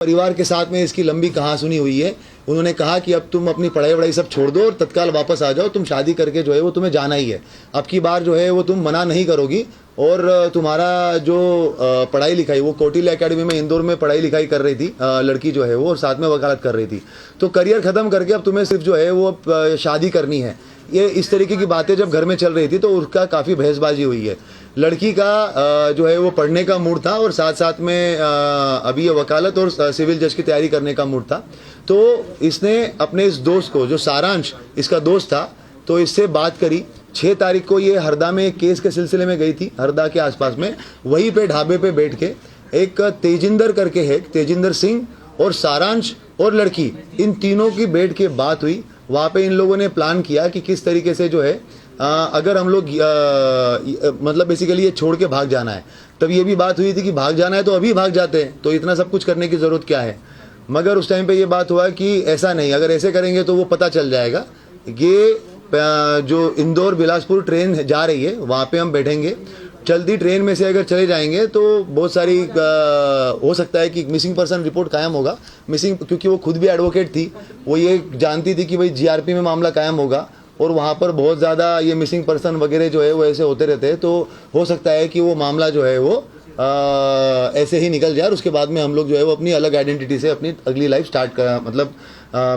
परिवार के साथ में इसकी लंबी कहासुनी हुई है। उन्होंने कहा कि अब तुम अपनी पढ़ाई वढ़ाई सब छोड़ दो और तत्काल वापस आ जाओ, तुम शादी करके जो है वो तुम्हें जाना ही है। अब की बार जो है वो तुम मना नहीं करोगी और तुम्हारा जो पढ़ाई लिखाई, वो कौटिल्य एकेडमी में इंदौर में पढ़ाई लिखाई कर रही थी लड़की जो है वो, और साथ में वकालत कर रही थी। तो करियर ख़त्म करके अब तुम्हें सिर्फ जो है वो शादी करनी है। ये इस तरीके की बातें जब घर में चल रही थी तो उसका काफ़ी बहसबाजी हुई है। लड़की का जो है वो पढ़ने का मूड था और साथ साथ में अभी ये वकालत और सिविल जज की तैयारी करने का मूड था। तो इसने अपने इस दोस्त को, जो सारांश इसका दोस्त था, तो इससे बात करी। 6 तारीख को ये हरदा में एक केस के सिलसिले में गई थी, हरदा के आसपास में। वहीं पे ढाबे पे बैठ के एक तेजिंदर करके है, तेजिंदर सिंह और सारांश और लड़की, इन तीनों की बैठ के बात हुई। वहाँ पे इन लोगों ने प्लान किया कि किस तरीके से जो है अगर हम लोग मतलब बेसिकली ये छोड़ के भाग जाना है। तब ये भी बात हुई थी कि भाग जाना है तो अभी भाग जाते हैं, तो इतना सब कुछ करने की ज़रूरत क्या है। मगर उस टाइम पे ये बात हुआ कि ऐसा नहीं, अगर ऐसे करेंगे तो वो पता चल जाएगा। ये जो इंदौर बिलासपुर ट्रेन जा रही है वहाँ पे हम बैठेंगे। चलती ट्रेन में से अगर चले जाएंगे तो बहुत सारी हो सकता है कि मिसिंग पर्सन रिपोर्ट कायम होगा। मिसिंग, क्योंकि वो खुद भी एडवोकेट थी, वो ये जानती थी कि भाई जीआरपी में मामला कायम होगा और वहाँ पर बहुत ज़्यादा ये मिसिंग पर्सन वगैरह जो है वो ऐसे होते रहते हैं। तो हो सकता है कि वो मामला जो है वो ऐसे ही निकल जाए और उसके बाद में हम लोग जो है वो अपनी अलग आइडेंटिटी से अपनी अगली लाइफ स्टार्ट कर, मतलब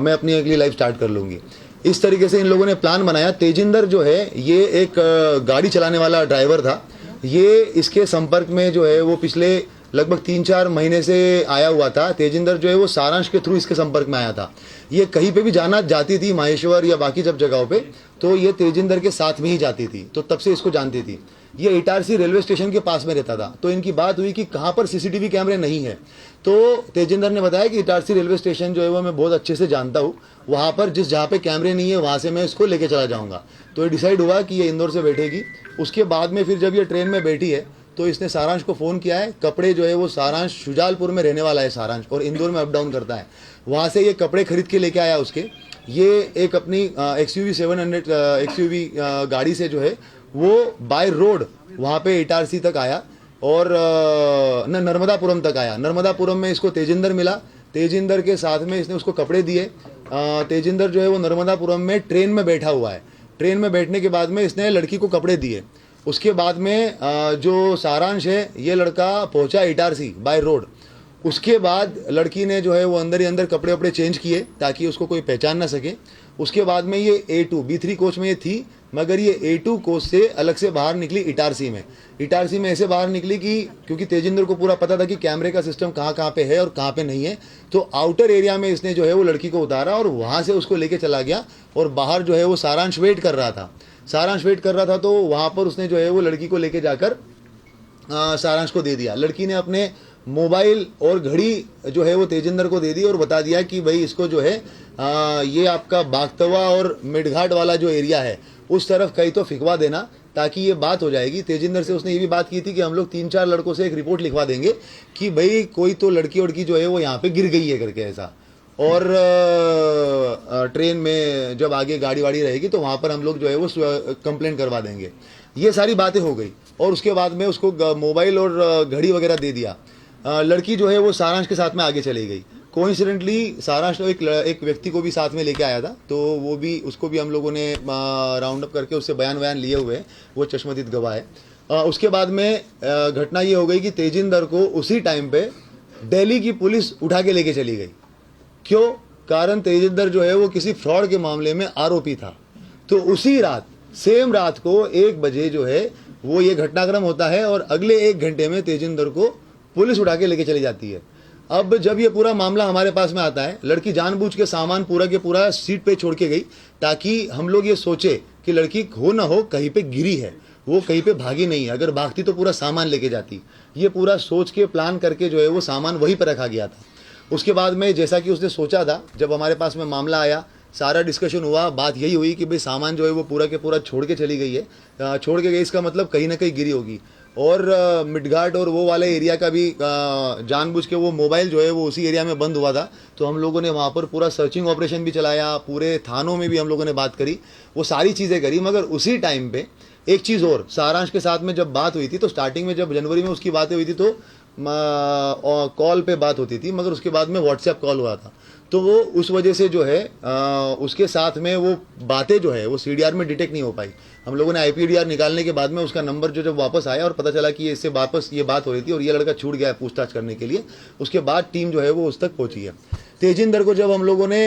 मैं अपनी अगली लाइफ स्टार्ट कर लूँगी। इस तरीके से इन लोगों ने प्लान बनाया। तेजिंदर जो है ये एक गाड़ी चलाने वाला ड्राइवर था। ये इसके संपर्क में जो है वो पिछले लगभग 3-4 महीने से आया हुआ था। तेजिंदर जो है वो सारांश के थ्रू इसके संपर्क में आया था। ये कहीं पे भी जाती थी, माहेश्वर या बाकी जब जगहों पे, तो ये तेजिंदर के साथ में ही जाती थी, तो तब से इसको जानती थी। ये इटारसी रेलवे स्टेशन के पास में रहता था। तो इनकी बात हुई कि कहाँ पर सीसीटीवी कैमरे नहीं है। तो तेजिंदर ने बताया कि इटारसी रेलवे स्टेशन जो है वो मैं बहुत अच्छे से जानता हूँ, वहाँ पर जहाँ पे कैमरे नहीं है वहाँ से मैं इसको लेके चला जाऊँगा। तो ये डिसाइड हुआ कि ये इंदौर से बैठेगी। उसके बाद में फिर जब ये ट्रेन में बैठी है तो इसने सारांश को फ़ोन किया है। कपड़े जो है वो सारांश शुजालपुर में रहने वाला है सारांश, और इंदौर में अप डाउन करता है। वहाँ से ये कपड़े खरीद के लेके आया उसके। ये एक अपनी XUV 700 XUV गाड़ी से जो है वो बाय रोड वहाँ पे इटारसी तक आया और नर्मदापुरम तक आया। नर्मदापुरम में इसको तेजिंदर मिला। तेजिंदर के साथ में इसने उसको कपड़े दिए। तेजिंदर जो है वो नर्मदापुरम में ट्रेन में बैठा हुआ है। ट्रेन में बैठने के बाद में इसने लड़की को कपड़े दिए। उसके बाद में जो सारांश है ये लड़का पहुंचा इटारसी बाय रोड। उसके बाद लड़की ने जो है वो अंदर ही अंदर कपड़े वपड़े चेंज किए ताकि उसको कोई पहचान ना सके। उसके बाद में ये A2 B3 कोच में ये थी, मगर ये A2 कोच से अलग से बाहर निकली इटारसी में। इटारसी में ऐसे बाहर निकली कि क्योंकि तेजिंदर को पूरा पता था कि कैमरे का सिस्टम कहाँ कहाँ पे है और कहाँ पे नहीं है, तो आउटर एरिया में इसने जो है वो लड़की को उतारा और वहाँ से उसको लेके चला गया। और बाहर जो है वो सारांश वेट कर रहा था। तो वहाँ पर उसने जो है वो लड़की को लेके जाकर सारांश को दे दिया। लड़की ने अपने मोबाइल और घड़ी जो है वो तेजिंदर को दे दी और बता दिया कि भाई इसको जो है ये आपका बागतवा और मिडघाट वाला जो एरिया है उस तरफ कहीं तो फिकवा देना, ताकि ये बात हो जाएगी। तेजिंदर से उसने ये भी बात की थी कि हम लोग 3-4 लड़कों से एक रिपोर्ट लिखवा देंगे कि भाई कोई तो लड़की वड़की जो है वो यहाँ पे गिर गई है करके ऐसा। और ट्रेन में जब आगे गाड़ी वाड़ी रहेगी तो वहाँ पर हम लोग जो है वो कंप्लेंट करवा देंगे। ये सारी बातें हो गई और उसके बाद में उसको मोबाइल और घड़ी वगैरह दे दिया। लड़की जो है वो सारांश के साथ में आगे चली गई। कोइंसिडेंटली सारांश तो एक व्यक्ति को भी साथ में लेके आया था, तो वो भी, उसको भी हम लोगों ने राउंड अप करके उससे बयान लिये हुए हैं। वो चश्मदीद गवाह है। उसके बाद में घटना ये हो गई कि तेजिंदर को उसी टाइम पे दिल्ली की पुलिस उठा के लेके चली गई। क्यों? कारण तेजिंदर जो है वो किसी फ्रॉड के मामले में आरोपी था। तो उसी रात, सेम रात को 1 बजे जो है वो ये घटनाक्रम होता है और अगले 1 घंटे में तेजिंदर को पुलिस उठा के लेके चली जाती है। अब जब ये पूरा मामला हमारे पास में आता है, लड़की जानबूझ के सामान पूरा के पूरा सीट पे छोड़ के गई ताकि हम लोग ये सोचे कि लड़की हो ना हो कहीं पे गिरी है, वो कहीं पे भागी नहीं है। अगर भागती तो पूरा सामान लेके जाती। ये पूरा सोच के प्लान करके जो है वो सामान वहीं पर रखा गया था। उसके बाद में जैसा कि उसने सोचा था, जब हमारे पास में मामला आया, सारा डिस्कशन हुआ, बात यही हुई कि भाई सामान जो है वो पूरा के पूरा छोड़ के चली गई है। छोड़ के गई इसका मतलब कहीं ना कहीं गिरी होगी। और मिडघाट और वो वाले एरिया का भी जानबूझ के वो मोबाइल जो है वो उसी एरिया में बंद हुआ था। तो हम लोगों ने वहाँ पर पूरा सर्चिंग ऑपरेशन भी चलाया, पूरे थानों में भी हम लोगों ने बात करी, वो सारी चीज़ें करी। मगर उसी टाइम पे एक चीज़ और, सारांश के साथ में जब बात हुई थी तो स्टार्टिंग में जब जनवरी में उसकी बातें हुई थी तो कॉल पे बात होती थी, मगर उसके बाद में व्हाट्सएप कॉल हुआ था। तो वो उस वजह से जो है उसके साथ में वो बातें जो है वो सीडीआर में डिटेक्ट नहीं हो पाई। हम लोगों ने आईपीडीआर निकालने के बाद में उसका नंबर जो जब वापस आया और पता चला कि इससे वापस ये बात हो रही थी और ये लड़का छूट गया है पूछताछ करने के लिए, उसके बाद टीम जो है वो उस तक पहुंची है। तेजिंदर को जब हम लोगों ने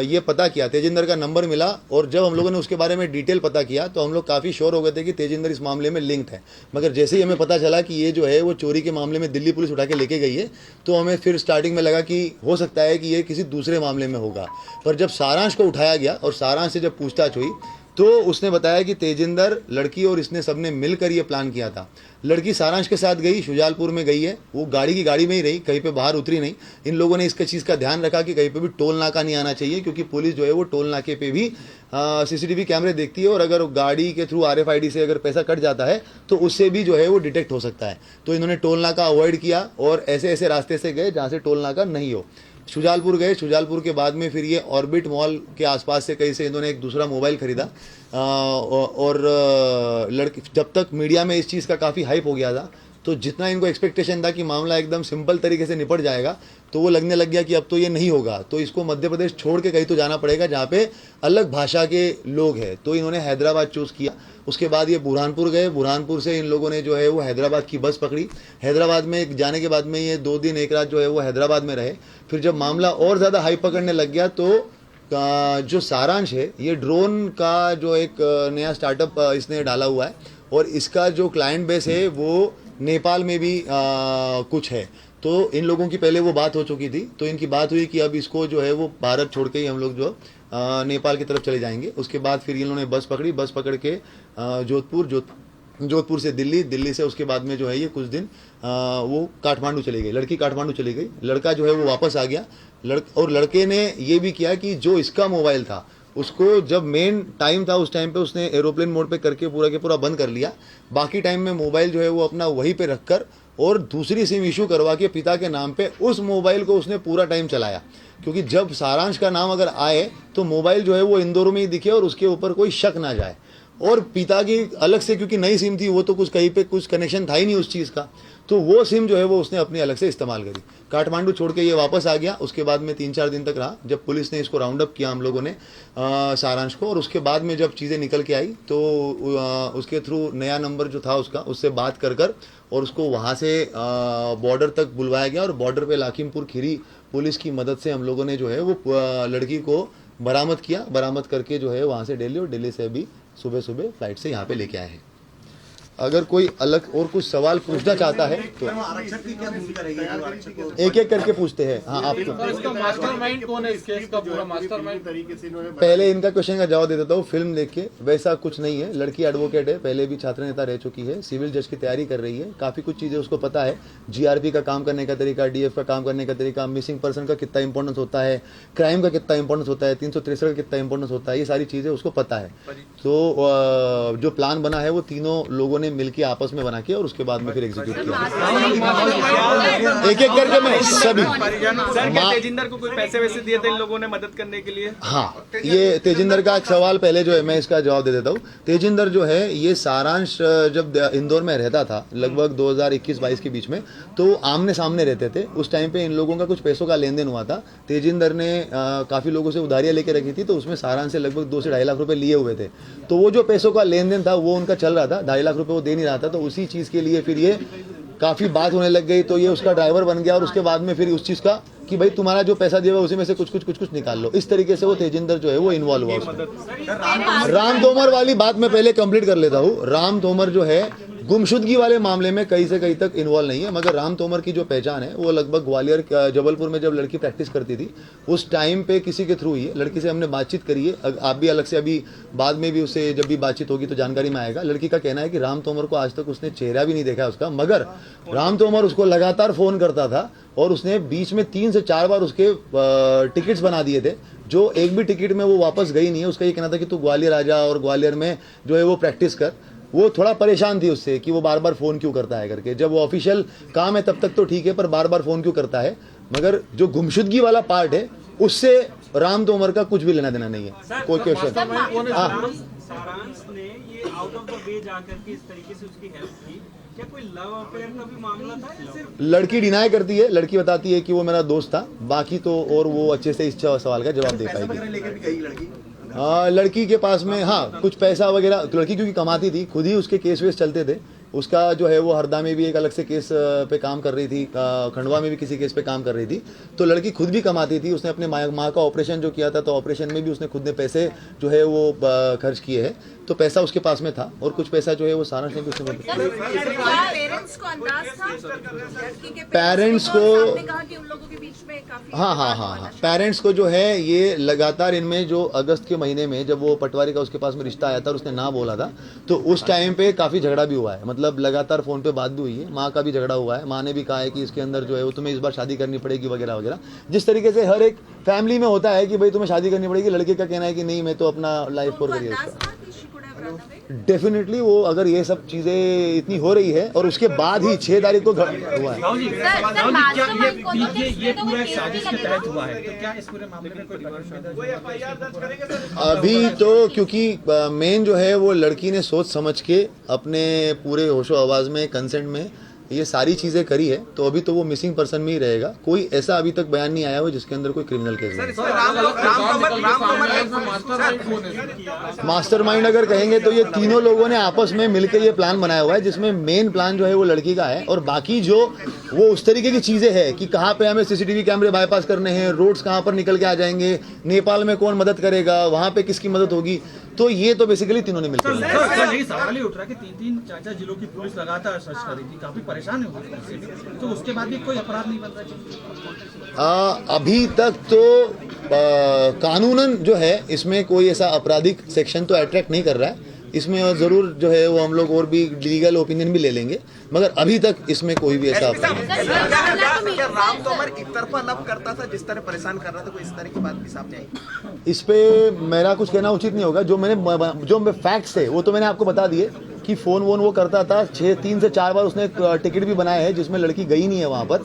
ये पता किया, तेजिंदर का नंबर मिला और जब हम लोगों ने उसके बारे में डिटेल पता किया तो हम लोग काफ़ी श्योर हो गए थे कि तेजिंदर इस मामले में लिंक्ड है। मगर जैसे ही हमें पता चला कि ये जो है वो चोरी के मामले में दिल्ली पुलिस उठा के लेके गई है, तो हमें फिर स्टार्टिंग में लगा कि हो सकता है कि ये किसी दूसरे मामले में होगा। पर जब सारांश को उठाया गया और सारांश से जब पूछताछ हुई तो उसने बताया कि तेजिंदर, लड़की और इसने सबने मिलकर ये प्लान किया था। लड़की सारांश के साथ गई, शुजालपुर में गई है, वो गाड़ी में ही रही, कहीं पे बाहर उतरी नहीं। इन लोगों ने इसका चीज़ का ध्यान रखा कि कहीं पे भी टोल नाका नहीं आना चाहिए, क्योंकि पुलिस जो है वो टोल नाके पे भी सीसीटीवी कैमरे देखती है और अगर गाड़ी के थ्रू RFID से अगर पैसा कट जाता है तो उससे भी जो है वो डिटेक्ट हो सकता है। तो इन्होंने टोल नाका अवॉइड किया और ऐसे ऐसे रास्ते से गए जहाँ से टोल नाका नहीं हो। शुजालपुर गए, शुजालपुर के बाद में फिर ये ऑर्बिट मॉल के आसपास से कहीं से इन्होंने एक दूसरा मोबाइल खरीदा और लड़की, जब तक मीडिया में इस चीज़ का काफ़ी हाइप हो गया था तो जितना इनको एक्सपेक्टेशन था कि मामला एकदम सिंपल तरीके से निपट जाएगा, तो वो लगने लग गया कि अब तो ये नहीं होगा, तो इसको मध्य प्रदेश छोड़ के कहीं तो जाना पड़ेगा जहाँ पे अलग भाषा के लोग हैं। तो इन्होंने हैदराबाद चूज़ किया। उसके बाद ये बुरहानपुर गए, बुरहानपुर से इन लोगों ने जो है वो हैदराबाद की बस पकड़ी। हैदराबाद में जाने के बाद में ये 2 दिन 1 रात जो है वो हैदराबाद में रहे। फिर जब मामला और ज़्यादा हाइप पकड़ने लग गया तो जो सारांश है, ये ड्रोन का जो एक नया स्टार्टअप इसने डाला हुआ है और इसका जो क्लाइंट बेस है वो नेपाल में भी कुछ है। तो इन लोगों की पहले वो बात हो चुकी थी, तो इनकी बात हुई कि अब इसको जो है वो भारत छोड़ के ही हम लोग जो नेपाल की तरफ चले जाएंगे। उसके बाद फिर इन्होंने बस पकड़ी, बस पकड़ के जोधपुर से दिल्ली, दिल्ली से उसके बाद में जो है ये कुछ दिन वो काठमांडू चली गई, लड़की काठमांडू चली गई, लड़का जो है वो वापस आ गया। और लड़के ने ये भी किया कि जो इसका मोबाइल था उसको जब मेन टाइम था उस टाइम पे उसने एरोप्लेन मोड पे करके पूरा के पूरा बंद कर लिया। बाकी टाइम में मोबाइल जो है वो अपना वहीं पे रखकर और दूसरी सिम इशू करवा के पिता के नाम पे उस मोबाइल को उसने पूरा टाइम चलाया, क्योंकि जब सारांश का नाम अगर आए तो मोबाइल जो है वो इंदौर में ही दिखे और उसके ऊपर कोई शक ना जाए। और पिता की अलग से, क्योंकि नई सिम थी, वो तो कुछ कहीं पे कुछ कनेक्शन था ही नहीं उस चीज़ का, तो वो सिम जो है वो उसने अपनी अलग से इस्तेमाल करी। काठमांडू छोड़ के ये वापस आ गया। उसके बाद में 3-4 दिन तक रहा, जब पुलिस ने इसको राउंड अप किया हम लोगों ने सारांश को, और उसके बाद में जब चीज़ें निकल के आई तो उसके थ्रू नया नंबर जो था उसका, उससे बात कर और उसको वहाँ से बॉर्डर तक बुलवाया गया और बॉर्डर पे लाखीमपुर खीरी पुलिस की मदद से हम लोगों ने जो है वो लड़की को बरामद किया। बरामद करके जो है वहाँ से दिल्ली, और दिल्ली से अभी सुबह सुबह फ्लाइट से यहाँ पे लेके आए हैं। अगर कोई अलग और कुछ सवाल पूछना चाहता है तो एक एक करके पूछते हैं। हाँ, आपको मास्टरमाइंड कौन है इस केस का? पूरा मास्टरमाइंड तरीके से पहले इनका क्वेश्चन का जवाब दे देता हूँ। फिल्म देख के वैसा कुछ नहीं है। लड़की एडवोकेट है, पहले भी छात्र नेता रह चुकी है, सिविल जज की तैयारी कर रही है, काफी कुछ चीजें उसको पता है, GRP का काम करने का तरीका, DF का काम करने का तरीका, मिसिंग पर्सन का कितना इंपॉर्टेंस होता है, क्राइम का कितना इंपॉर्टेंस होता है, 363 का कितना इंपॉर्टेंस होता है, ये सारी चीजें उसको पता है। तो जो प्लान बना है वो तीनों लोगों ने मिलकर आपस में बना के और उसके बाद में फिर एग्जीक्यूट किया। एक एक करके मैं सभी तेजिंदर को कोई पैसे वैसे दिए थे इन लोगों ने मदद करने के लिए? हाँ, ये तेजिंदर का एक सवाल पहले जो है मैं इसका जवाब दे देता हूँ। तेजिंदर जो है ये सारांश जब इंदौर में रहता था लगभग 2021-22 के बीच में, तो आमने सामने रहते थे। उस टाइम पे इन लोगों का कुछ पैसों का लेन देन हुआ था। तेजिंदर ने काफी लोगों से उधारियां लेके रखी थी, तो उसमें सारांश से लगभग 2 से 2.5 लाख रुपए लिए हुए थे। तो वो जो पैसों का लेन देन था वो उनका चल रहा था, 2.5 लाख रुपए वो दे नहीं रहा था। तो उसी चीज के लिए फिर ये काफी बात होने लग गई, तो ये उसका ड्राइवर बन गया और उसके बाद में फिर उस चीज का कि भाई तुम्हारा जो पैसा दिया हुआ उसी में से कुछ निकाल लो। इस तरीके से वो तेजिंदर जो है वो इन्वॉल्व हुआ उसमें। राम तोमर वाली बात मैं पहले कंप्लीट कर लेता हूँ। राम तोमर जो है गुमशुदगी वाले मामले में कहीं से कहीं तक इन्वॉल्व नहीं है, मगर राम तोमर की जो पहचान है वो लगभग ग्वालियर जबलपुर में जब लड़की प्रैक्टिस करती थी उस टाइम पे किसी के थ्रू ही है। लड़की से हमने बातचीत करी है, आप भी अलग से अभी बाद में भी उससे जब भी बातचीत होगी तो जानकारी में आएगा। लड़की का कहना है कि राम तोमर को आज तक उसने चेहरा भी नहीं देखा उसका, मगर राम तोमर उसको लगातार फोन करता था और उसने बीच में 3 से 4 बार उसके टिकट्स बना दिए थे, जो एक भी टिकट में वो वापस गई नहीं है। उसका ये कहना था कि तू ग्वालियर आ जा और ग्वालियर में जो है वो प्रैक्टिस कर। वो थोड़ा परेशान थी उससे कि वो बार बार फ़ोन क्यों करता है करके। जब वो ऑफिशियल काम है तब तक तो ठीक है, पर बार बार फ़ोन क्यों करता है। मगर जो गुमशुदगी वाला पार्ट है उससे राम तोमर का कुछ भी लेना देना नहीं है। कोई क्वेश्चन? सारांश ने ये आउट ऑफ द वे जाकर के इस तरीके से उसकी हेल्प की, क्या कोई लव अफेयर का भी मामला था या सिर्फ लड़की डिनाई करती है, लड़की बताती है कि वो मेरा दोस्त था, बाकी तो और वो अच्छे से इस सवाल का जवाब दे पाएगी। लेकर भी गई लड़की। लड़की के पास में हाँ कुछ पैसा वगैरह, लड़की क्योंकि कमाती थी, खुद ही उसके केस वेस चलते थे, उसका जो है वो हरदा में भी एक अलग से केस पे काम कर रही थी, खंडवा में भी किसी केस पे काम कर रही थी, तो लड़की खुद भी कमाती थी। उसने अपने माँ का ऑपरेशन जो किया था, तो ऑपरेशन में भी उसने खुद ने पैसे जो है वो खर्च किए हैं, तो पैसा उसके पास में था और कुछ पैसा जो है वो सारा ने भी उसने पेरेंट्स को अंदाज था लड़की के पेरेंट्स को आपने कहा कि उन लोगों के बीच में काफी हाँ पेरेंट्स को जो है ये लगातार इनमें जो अगस्त के महीने में जब वो पटवारी का उसके पास में रिश्ता आया था और उसने ना बोला था, तो उस टाइम पे काफ़ी झगड़ा भी हुआ है, मतलब लगातार फ़ोन पे बात भी हुई है, माँ का भी झगड़ा हुआ है, माँ ने भी कहा है कि इसके अंदर जो है वो तुम्हें इस बार शादी करनी पड़ेगी वगैरह वगैरह। जिस तरीके से हर एक फैमिली में होता है कि भाई तुम्हें शादी करनी पड़ेगी, लड़के का कहना है कि नहीं मैं तो अपना लाइफ कोर करिए उसका। डेफिनेटली वो अगर ये सब चीज़ें इतनी हो रही है और उसके बाद ही 6 तारीख को हुआ है। ये पूरा एक साजिश के तहत हुआ है, तो क्या इस पूरे मामले में कोई एफआईआर दर्ज करेंगे सर? अभी तो क्योंकि मेन जो है वो लड़की ने सोच समझ के अपने पूरे होशो आवाज़ में कंसेंट में ये सारी चीज़ें करी है, तो अभी तो वो मिसिंग पर्सन में ही रहेगा। कोई ऐसा अभी तक बयान नहीं आया हो जिसके अंदर कोई क्रिमिनल केस है। मास्टरमाइंड अगर कहेंगे तो ये तीनों लोगों ने आपस में मिलकर ये प्लान बनाया हुआ है, जिसमें मेन प्लान जो है वो लड़की का है, और बाकी जो वो उस तरीके की चीज़ें हैं कि कहाँ पे हमें सीसीटीवी कैमरे बाईपास करने हैं, रोड्स कहाँ पर निकल के आ जाएंगे, नेपाल में कौन मदद करेगा, वहाँ पे किसकी मदद होगी, तो ये तो बेसिकली तीनों ने मिलकर यही सवाल ही उठ रहा है कि 3-3 4-4 जिलों की पुलिस लगातार सर्च कर रही थी, काफी परेशान है वो, तो उसके बाद भी कोई अपराध नहीं बन रहा। अभी तक तो कानूनन जो है इसमें कोई ऐसा आपराधिक सेक्शन तो अट्रैक्ट नहीं कर रहा है, इसमें जरूर जो है वो हम लोग और भी लीगल ओपिनियन भी ले लेंगे, मगर अभी तक इसमें कोई भी ऐसा राम तोमर एक तरफा लव करता था, जिस तरह परेशान कर रहा था, कोई इस तरह की बात भी सामने आई। इस पे मेरा कुछ कहना उचित नहीं होगा। जो फैक्ट्स है वो तो मैंने आपको बता दिए कि फ़ोन वोन वो करता था, 3 से 4 बार उसने टिकट भी बनाया है जिसमें लड़की गई नहीं है वहाँ पर,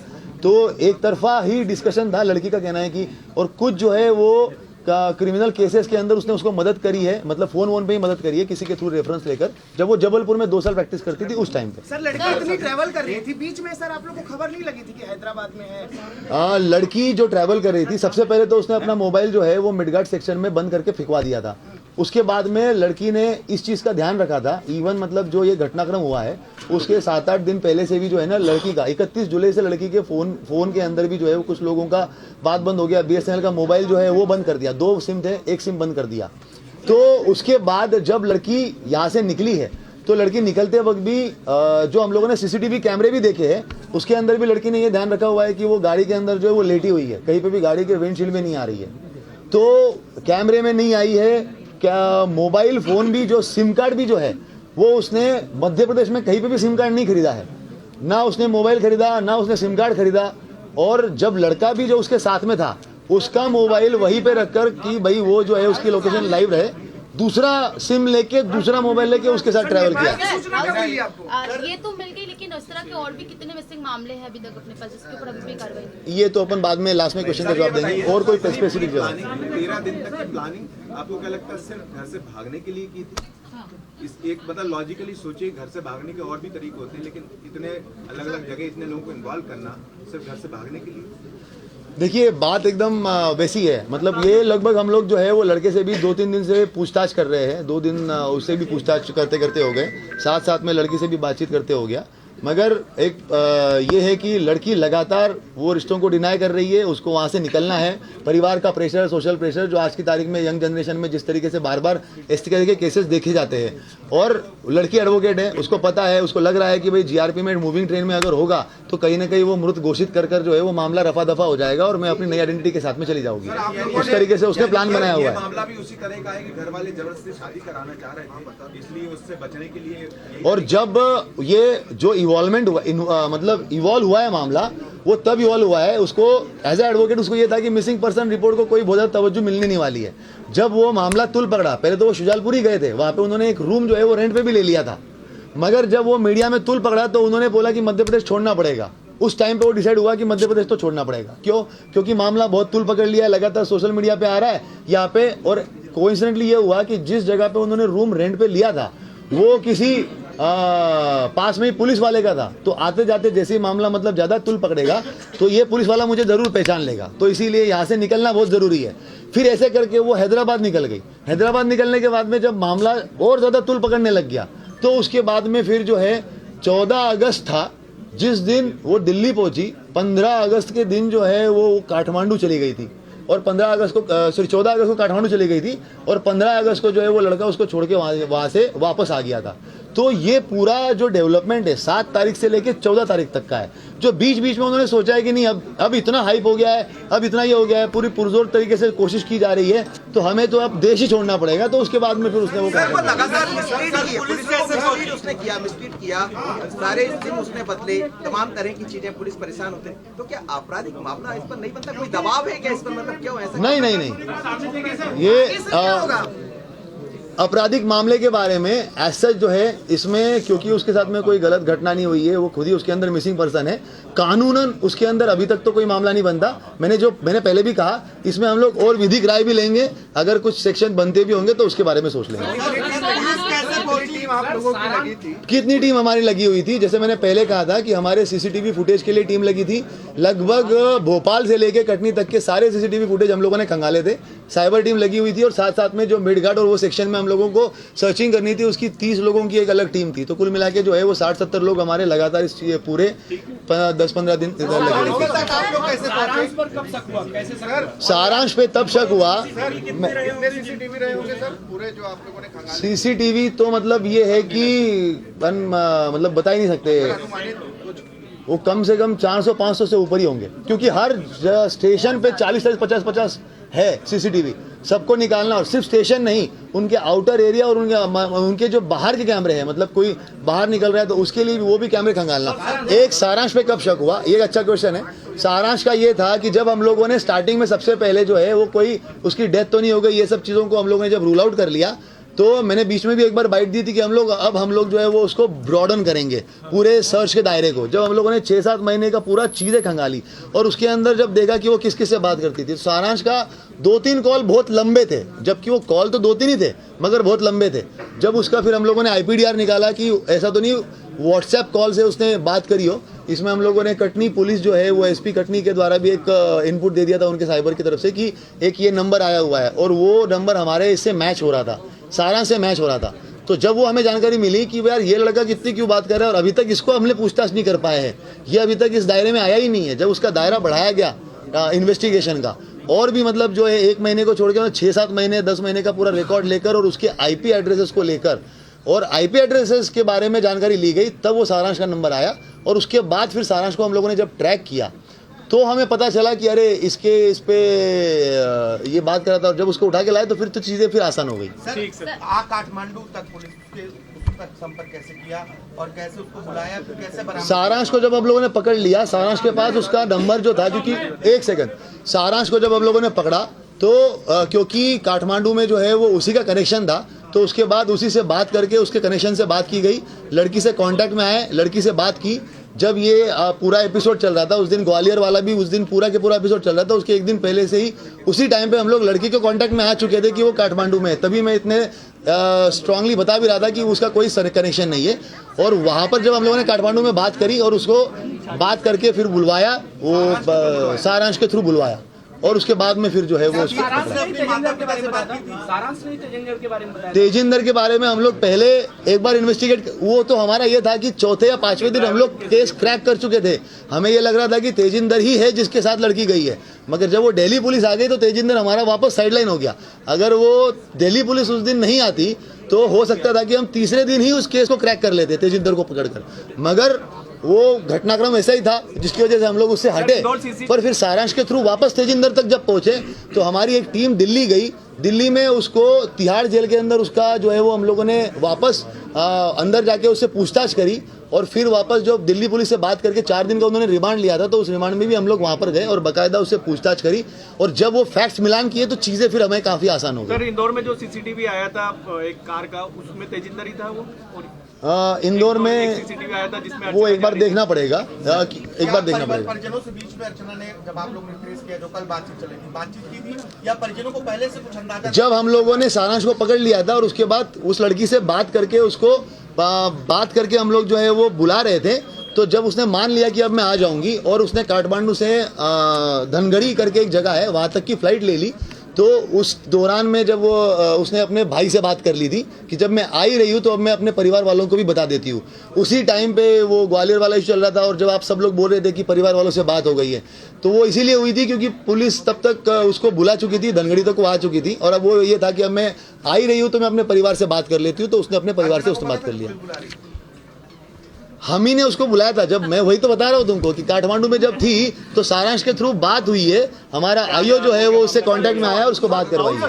तो एक तरफा ही डिस्कशन था, लड़की का कहना है कि, और कुछ जो है वो क्रिमिनल केसेस के अंदर उसने उसको मदद करी है, मतलब फोन वोन पे ही मदद करी है किसी के थ्रू रेफरेंस लेकर, जब वो जबलपुर में 2 साल प्रैक्टिस करती थी उस टाइम पे। सर लड़की इतनी ट्रैवल कर रही थी, बीच में सर आप लोग को खबर नहीं लगी थी कि हैदराबाद में है? लड़की जो ट्रैवल कर रही थी, सबसे पहले तो उसने अपना मोबाइल जो है वो मिडगार्ड सेक्शन में बंद करके फिकवा दिया था। उसके बाद में लड़की ने इस चीज़ का ध्यान रखा था, इवन मतलब जो ये घटनाक्रम हुआ है उसके 7-8 दिन पहले से भी जो है ना, लड़की का 31 जुलाई से लड़की के फ़ोन के अंदर भी जो है वो कुछ लोगों का बात बंद हो गया, BSNL का मोबाइल जो है वो बंद कर दिया, 2 सिम थे, 1 सिम बंद कर दिया। तो उसके बाद जब लड़की यहाँ से निकली है, तो लड़की निकलते वक्त भी जो हम लोगों ने CCTV कैमरे भी देखे हैं, उसके अंदर भी लड़की ने ये ध्यान रखा हुआ है कि वो गाड़ी के अंदर जो है वो लेटी हुई है, कहीं पे भी गाड़ी के विंडशील्ड में नहीं आ रही है, तो कैमरे में नहीं आई है। क्या मोबाइल फ़ोन भी जो सिम कार्ड भी जो है वो उसने मध्य प्रदेश में कहीं पे भी सिम कार्ड नहीं खरीदा है, ना उसने मोबाइल खरीदा, ना उसने सिम कार्ड खरीदा, और जब लड़का भी जो उसके साथ में था उसका मोबाइल वहीं पे रखकर कि भाई वो जो है उसकी लोकेशन लाइव रहे, दूसरा सिम लेके दूसरा मोबाइल लेके उसके साथ ट्रैवल किया। ये तो मिल गई, लेकिन इस तरह के और भी कितने मिसिंग मामले हैं अभी तक अपने पास जिसके ऊपर अभी भी कार्रवाई नहीं? ये तो अपन बाद में लास्ट में क्वेश्चन का जवाब देंगे, और कोई स्पेसिफिक जवाब। 13 दिन तक की प्लानिंग आपको क्या लगता है सिर्फ घर से भागने के लिए की थी? इस एक मतलब लॉजिकली सोचिए, घर से भागने के और भी तरीके होते हैं, लेकिन इतने अलग अलग जगह इतने लोगों को इन्वॉल्व करना सिर्फ घर से भागने के लिए? देखिए बात एकदम वैसी है, मतलब ये लगभग हम लोग जो है वो लड़के से भी 2-3 दिन से पूछताछ कर रहे हैं, 2 दिन उससे भी पूछताछ करते करते हो गए, साथ साथ में लड़की से भी बातचीत करते हो गया, मगर एक ये है कि लड़की लगातार वो रिश्तों को डिनाई कर रही है, उसको वहाँ से निकलना है, परिवार का प्रेशर, सोशल प्रेशर जो आज की तारीख में यंग जनरेशन में जिस तरीके से बार बार इस तरह के केसेस देखे जाते हैं, और लड़की एडवोकेट है, उसको पता है, उसको लग रहा है कि भाई GRP में मूविंग ट्रेन में अगर होगा तो कहीं ना कहीं वो मृत घोषित कर जो है वो मामला रफा दफा हो जाएगा और मैं अपनी नई आइडेंटिटी के साथ में चली जाऊंगी, उस तरीके से उसने प्लान बनाया हुआ है। मामला भी उसी तरह का है कि घर वाले जबरदस्ती शादी कराना चाह रहे थे, इसलिए उससे बचने के लिए। और जब ये जो इवॉल्वमेंट हुआ, मतलब इवॉल्व हुआ है मामला, वो तब इवॉल्व हुआ है, उसको एज ए एडवोकेट उसको ये था कि मिसिंग पर्सन रिपोर्ट को कोई बहुत ज़्यादा तवज्जो मिलने नहीं वाली है। जब वो मामला तुल पकड़ा, पहले तो वो शुजालपुर ही गए थे, वहाँ पे उन्होंने एक रूम जो है वो रेंट पे भी ले लिया था, मगर जब वो मीडिया में तुल पकड़ा तो उन्होंने बोला कि मध्य प्रदेश छोड़ना पड़ेगा। उस टाइम पे वो डिसाइड हुआ कि मध्य प्रदेश तो छोड़ना पड़ेगा। क्यों? क्योंकि मामला बहुत तुल पकड़ लिया है, लगातार सोशल मीडिया पे आ रहा है यहाँ पे, और कोइंसिडेंटली ये हुआ कि जिस जगह पे उन्होंने रूम रेंट पे लिया था वो किसी पास में ही पुलिस वाले का था, तो आते जाते जैसे ही मामला मतलब ज़्यादा तुल पकड़ेगा तो ये पुलिस वाला मुझे ज़रूर पहचान लेगा, तो इसीलिए यहाँ से निकलना बहुत ज़रूरी है। फिर ऐसे करके वो हैदराबाद निकल गई। हैदराबाद निकलने के बाद में जब मामला और ज़्यादा तुल पकड़ने लग गया तो उसके बाद में फिर जो है 14 अगस्त था जिस दिन वो दिल्ली पहुंची। 15 अगस्त के दिन जो है वो काठमांडू चली गई थी और 14 अगस्त को काठमांडू चली गई थी और 15 अगस्त को जो है वो लड़का उसको छोड़ के वहाँ से वापस आ गया था। तो ये पूरा जो डेवलपमेंट है 7 तारीख से लेके 14 तारीख तक का है, जो बीच बीच में उन्होंने सोचा है कि नहीं अब इतना हाइप हो गया है, अब इतना ये हो गया है, पूरी पुरजोर तरीके से कोशिश की जा रही है, तो हमें तो अब देश ही छोड़ना पड़ेगा। तो उसके बाद में फिर उसने वो लगातार उसने किया, मिसट्रीट किया, सारे दिन उसने बदले, तमाम तरह की चीजें, पुलिस परेशान होते, तो क्या आपराधिक मामला इस पर नहीं बनता? कोई दबाव है क्या इस पर? मतलब क्यों ऐसा? नहीं, ये आपराधिक मामले के बारे में ऐसा जो है इसमें, क्योंकि उसके साथ में कोई गलत घटना नहीं हुई है, वो खुद ही उसके अंदर मिसिंग पर्सन है, कानूनन उसके अंदर अभी तक तो कोई मामला नहीं बनता। मैंने पहले भी कहा इसमें हम लोग और विधिक राय भी लेंगे, अगर कुछ सेक्शन बनते भी होंगे तो उसके बारे में सोच लेंगे। आप लोगों की लगी थी? कितनी टीम हमारी लगी हुई थी? जैसे मैंने पहले कहा था कि हमारे सीसीटीवी फुटेज के लिए टीम लगी थी। लगभग भोपाल से लेके कटनी तक के सारे सीसीटीवी फुटेज हम लोगों ने खंगाले थे। साइबर टीम लगी हुई थी और साथ साथ में जो मेडगार्ड और वो सेक्शन में हम लोगों को सर्चिंग करनी थी, उसकी 30 लोगों की एक अलग टीम थी। तो कुल मिला के जो है वो 60-70 लोग हमारे लगातार इस पूरे 10-15 दिन इधर लगे हुए थे। सारांश पे तब शक हुआ। सीसीटीवी रहे होंगे सर पूरे जो आप लोगों ने खंगाले? सीसीटीवी तो मतलब ये है कि मतलब बता ही नहीं सकते, वो कम से कम 400-500 से ऊपर ही होंगे, क्योंकि हर स्टेशन पे 40-50 है सीसीटीवी। सबको निकालना, और सिर्फ स्टेशन नहीं, उनके आउटर एरिया और उनके जो बाहर के कैमरे हैं, मतलब कोई बाहर निकल रहा है तो उसके लिए भी वो भी कैमरे खंगालना। एक सारांश पे कब शक हुआ, ये एक अच्छा क्वेश्चन है। सारांश का ये था कि जब हम लोगों ने स्टार्टिंग में सबसे पहले जो है वो कोई उसकी डेथ तो नहीं हो गई, ये सब चीज़ों को हम लोगों ने जब रूल आउट कर लिया, तो मैंने बीच में भी एक बार बाइट दी थी कि हम लोग जो है वो उसको ब्रॉडन करेंगे पूरे सर्च के दायरे को। जब हम लोगों ने 6-7 महीने का पूरा चीज़ें खंगाली और उसके अंदर जब देखा कि वो किस किस से बात करती थी, सारांश का 2-3 कॉल बहुत लंबे थे, जबकि वो कॉल तो 2-3 ही थे मगर बहुत लंबे थे। जब उसका फिर हम लोगों ने IPDR निकाला कि ऐसा तो नहीं व्हाट्सएप कॉल से उसने बात करी हो, इसमें हम लोगों ने कटनी पुलिस जो है वो SP कटनी के द्वारा भी एक इनपुट दे दिया था उनके साइबर की तरफ से कि एक ये नंबर आया हुआ है और वो नंबर हमारे इससे मैच हो रहा था, सारांश से मैच हो रहा था। तो जब वो हमें जानकारी मिली कि यार ये लड़का कितनी क्यों बात कर रहा है और अभी तक इसको हमने पूछताछ नहीं कर पाए हैं, ये अभी तक इस दायरे में आया ही नहीं है। जब उसका दायरा बढ़ाया गया इन्वेस्टिगेशन का, और भी मतलब जो है 1 महीने को छोड़ के 6-7 महीने 10 महीने का पूरा रिकॉर्ड लेकर और उसके IP एड्रेसेस को लेकर और IP एड्रेसेस के बारे में जानकारी ली गई, तब वो सारांश का नंबर आया। और उसके बाद फिर सारांश को हम लोगों ने जब ट्रैक किया तो हमें पता चला कि अरे इस पे ये बात कर रहा था, और जब उसको उठा के लाए तो फिर तो चीज़ें फिर आसान हो गई। ठीक सर, काठमांडू तक पुलिस के तक संपर्क कैसे किया और कैसे उसको बुलाया, फिर कैसे बरामद? सारांश को जब हम लोगों ने पकड़ लिया, सारांश के पास उसका नंबर जो था, क्योंकि एक सेकंड, सारांश को जब हम लोगों ने पकड़ा तो क्योंकि काठमांडू में जो है वो उसी का कनेक्शन था, तो उसके बाद उसी से बात करके उसके कनेक्शन से बात की गई, लड़की से कांटेक्ट में आए, लड़की से बात की। जब ये पूरा एपिसोड चल रहा था उस दिन, ग्वालियर वाला भी उस दिन पूरा के पूरा एपिसोड चल रहा था, उसके एक दिन पहले से ही उसी टाइम पे हम लोग लड़की के कांटेक्ट में आ चुके थे कि वो काठमांडू में है। तभी मैं इतने स्ट्रांगली बता भी रहा था कि उसका कोई कनेक्शन नहीं है। और वहाँ पर जब हम लोगों ने काठमांडू में बात करी और उसको बात करके फिर बुलवाया, वो सारांश के थ्रू बुलवाया, और उसके बाद में फिर जो है वो तेजिंदर के बारे में हम लोग पहले एक बार इन्वेस्टिगेट, वो तो हमारा ये था कि 4थे या 5वें दिन हम लोग केस क्रैक कर चुके थे। हमें ये लग रहा था कि तेजिंदर ही है जिसके साथ लड़की गई है, मगर जब वो दिल्ली पुलिस आ गई तो तेजिंदर हमारा वापस साइडलाइन हो गया। अगर वो दिल्ली पुलिस उस दिन नहीं आती तो हो सकता था कि हम तीसरे दिन ही उस केस को क्रैक कर लेते तेजिंदर को पकड़कर, मगर वो घटनाक्रम ऐसा ही था जिसकी वजह से हम लोग उससे हटे। पर फिर सारांश के थ्रू वापस तेजिंदर तक जब पहुंचे तो हमारी एक टीम दिल्ली गई, दिल्ली में उसको तिहाड़ जेल के अंदर उसका जो है वो हम लोगों ने वापस अंदर जाके उससे पूछताछ करी, और फिर वापस जो दिल्ली पुलिस से बात करके 4 दिन का उन्होंने रिमांड लिया था, तो उस रिमांड में भी हम लोग वहाँ पर गए और बाकायदा उससे पूछताछ करी, और जब वो फैक्ट्स मिलान किए तो चीज़ें फिर हमें काफ़ी आसान हो गई। सर, इंदौर में जो CCTV आया था एक कार का, उसमें तेजिंदर ही था वो? इंदौर में CCTV आया था जिसमें वो एक बार देखना पड़ेगा, एक बार देखना पड़ेगा। परिजनों से बीच में अर्चना ने, जब आप लोग ने ट्रेस किया, जो कल बातचीत चली थी, बातचीत की थी या परिजनों को पहले से कुछ अंदाजा? जब हम लोगों ने सारांश को पकड़ लिया था और उसके बाद उस लड़की से बात करके उसको बात करके हम लोग जो है वो बुला रहे थे। तो जब उसने मान लिया कि अब मैं आ जाऊंगी और उसने काठमांडू से धनगढ़ी करके एक जगह है वहाँ तक की फ़्लाइट ले ली, तो उस दौरान में जब वो उसने अपने भाई से बात कर ली थी कि जब मैं आ ही रही हूँ तो अब मैं अपने परिवार वालों को भी बता देती हूँ। उसी टाइम पे वो ग्वालियर वाला इशू चल रहा था और जब आप सब लोग बोल रहे थे कि परिवार वालों से बात हो गई है, तो वो इसीलिए हुई थी क्योंकि पुलिस तब तक उसको बुला चुकी थी, धनगढ़ी तक वो आ चुकी थी। और अब वो ये था कि अब मैं आ ही रही हूँ तो मैं अपने परिवार से बात कर लेती हूँ, तो उसने अपने परिवार से उसने बात कर लिया। हम ही ने उसको बुलाया था। जब मैं वही तो बता रहा हूँ तुमको कि काठमांडू में जब थी तो सारांश के थ्रू बात हुई है, हमारा आईओ जो है वो उससे कांटेक्ट में आया और उसको बात करवाई है।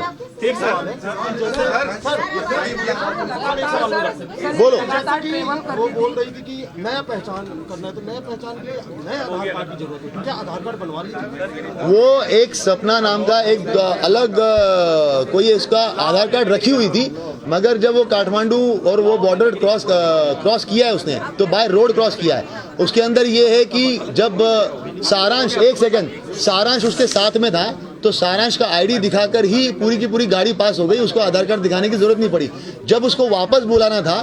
बोलो। वो बोल रही थी कि नया पहचान करना है, तो नया पहचान के नए आधार कार्ड की जरूरत है, क्या आधार कार्ड बनवा लीजिए। वो एक सपना नाम का एक अलग कोई इसका आधार कार्ड रखी हुई थी, मगर जब वो काठमांडू और वो बॉर्डर क्रॉस किया है उसने, तो बाय रोड क्रॉस किया है। उसके अंदर ये है कि जब सारांश, एक सेकंड, सारांश उसके साथ में था तो सारांश का आईडी दिखाकर ही पूरी की पूरी गाड़ी पास हो गई, उसको आधार कार्ड दिखाने की जरूरत नहीं पड़ी। जब उसको वापस बुलाना था,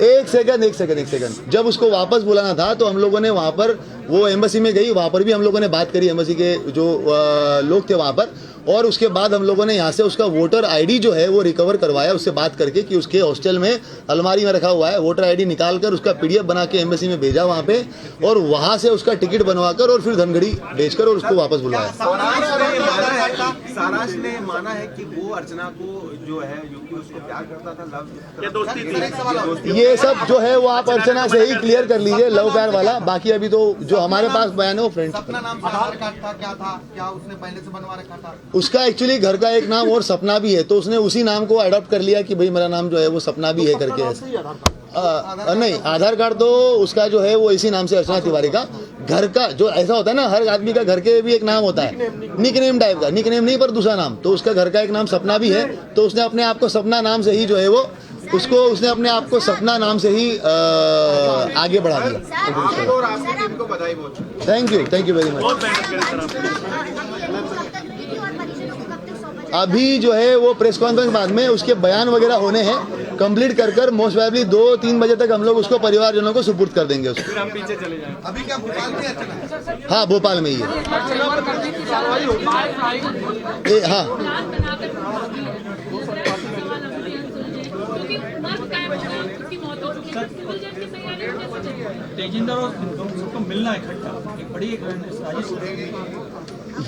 एक सेकंड, जब उसको वापस बुलाना था तो हम लोगों ने वहाँ पर, वो एम्बेसी में गई, वहाँ पर भी हम लोगों ने बात करी, एम्बेसी के जो लोग थे वहाँ पर, और उसके बाद हम लोगों ने यहाँ से उसका वोटर आईडी जो है वो रिकवर करवाया उससे बात करके कि उसके हॉस्टल में अलमारी में रखा हुआ है, वोटर आईडी निकाल कर उसका पीडीएफ बना के एम्बेसी में भेजा वहाँ पे, और वहाँ से उसका टिकट बनवाकर और फिर धनगढ़ी भेजकर और उसको वापस बुलाया। सारांश ने माना है कि वो अर्चना को जो है युवती उसको प्यार करता था, लव, दोस्ती थी। ये सब जो है वो आप अर्चना से ही क्लियर कर लीजिए, लव प्यार वाला। बाकी अभी तो जो हमारे पास बयान है वो फ्रेंड। सपना नाम से आधार कार्ड था, क्या था, क्या उसने पहले से बनवा रखा था? उसका एक्चुअली घर का एक नाम और सपना भी है, तो उसने उसी नाम को अडॉप्ट कर लिया कि भाई मेरा नाम जो है वो सपना भी है करके। नहीं, आधार कार्ड तो उसका जो है वो इसी नाम से, अर्चना तिवारी का। घर का जो ऐसा होता है ना, हर आदमी का घर के भी एक नाम होता है, निकनेम टाइप का, निकनेम नहीं पर दूसरा नाम, तो उसका घर का एक नाम सपना भी है। तो उसने अपने आप को सपना नाम से ही जो है वो उसने अपने आप को सपना नाम से ही आगे बढ़ा दिया। और आपकी टीम को बधाई बहुत। Thank you very much. अभी जो है वो प्रेस कॉन्फ्रेंस बाद में उसके बयान वगैरह होने हैं, कंप्लीट कर मोस्ट प्रोबेबली 2-3 बजे तक हम लोग उसको परिवारजनों को सुपुर्द कर देंगे उसको। फिर हम पीछे चले जाएं। अभी क्या भोपाल में अर्चना? हाँ, भोपाल में ही है। हाँ, तेजिंदर और सबको मिलना इकट्ठा एक बड़ी साजिश।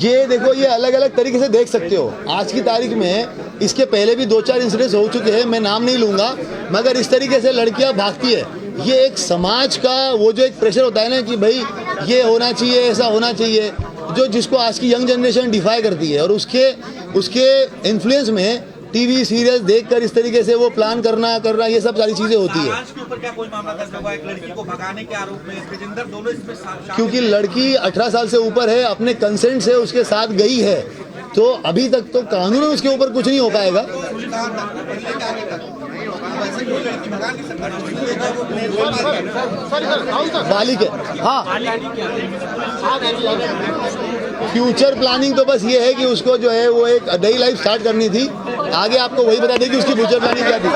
ये देखो, ये अलग अलग तरीके से देख सकते हो। आज की तारीख में इसके पहले भी 2-4 इंसिडेंट्स हो चुके हैं, मैं नाम नहीं लूंगा, मगर इस तरीके से लड़कियां भागती है। ये एक समाज का वो जो एक प्रेशर होता है ना कि भाई ये होना चाहिए, ऐसा होना चाहिए, जो जिसको आज की यंग जनरेशन डिफाई करती है, और उसके इन्फ्लुएंस में टीवी सीरियल देखकर इस तरीके से वो प्लान करना ये सब सारी चीजें होती है। सारांश के ऊपर क्या कोई मामला दर्ज हुआ है? एक लड़की को भगाने के आरोप में तेजिंदर दोनों इसमें शामिल? क्योंकि लड़की 18 साल से ऊपर है, अपने कंसेंट से उसके साथ गई है, तो अभी तक तो कानून में उसके ऊपर कुछ नहीं हो पाएगा। बालिक है, हाँ। फ्यूचर प्लानिंग तो बस ये है कि उसको जो है वो एक नई लाइफ स्टार्ट करनी थी। आगे आपको वही बता दें कि उसकी फ्यूचर प्लानिंग क्या थी।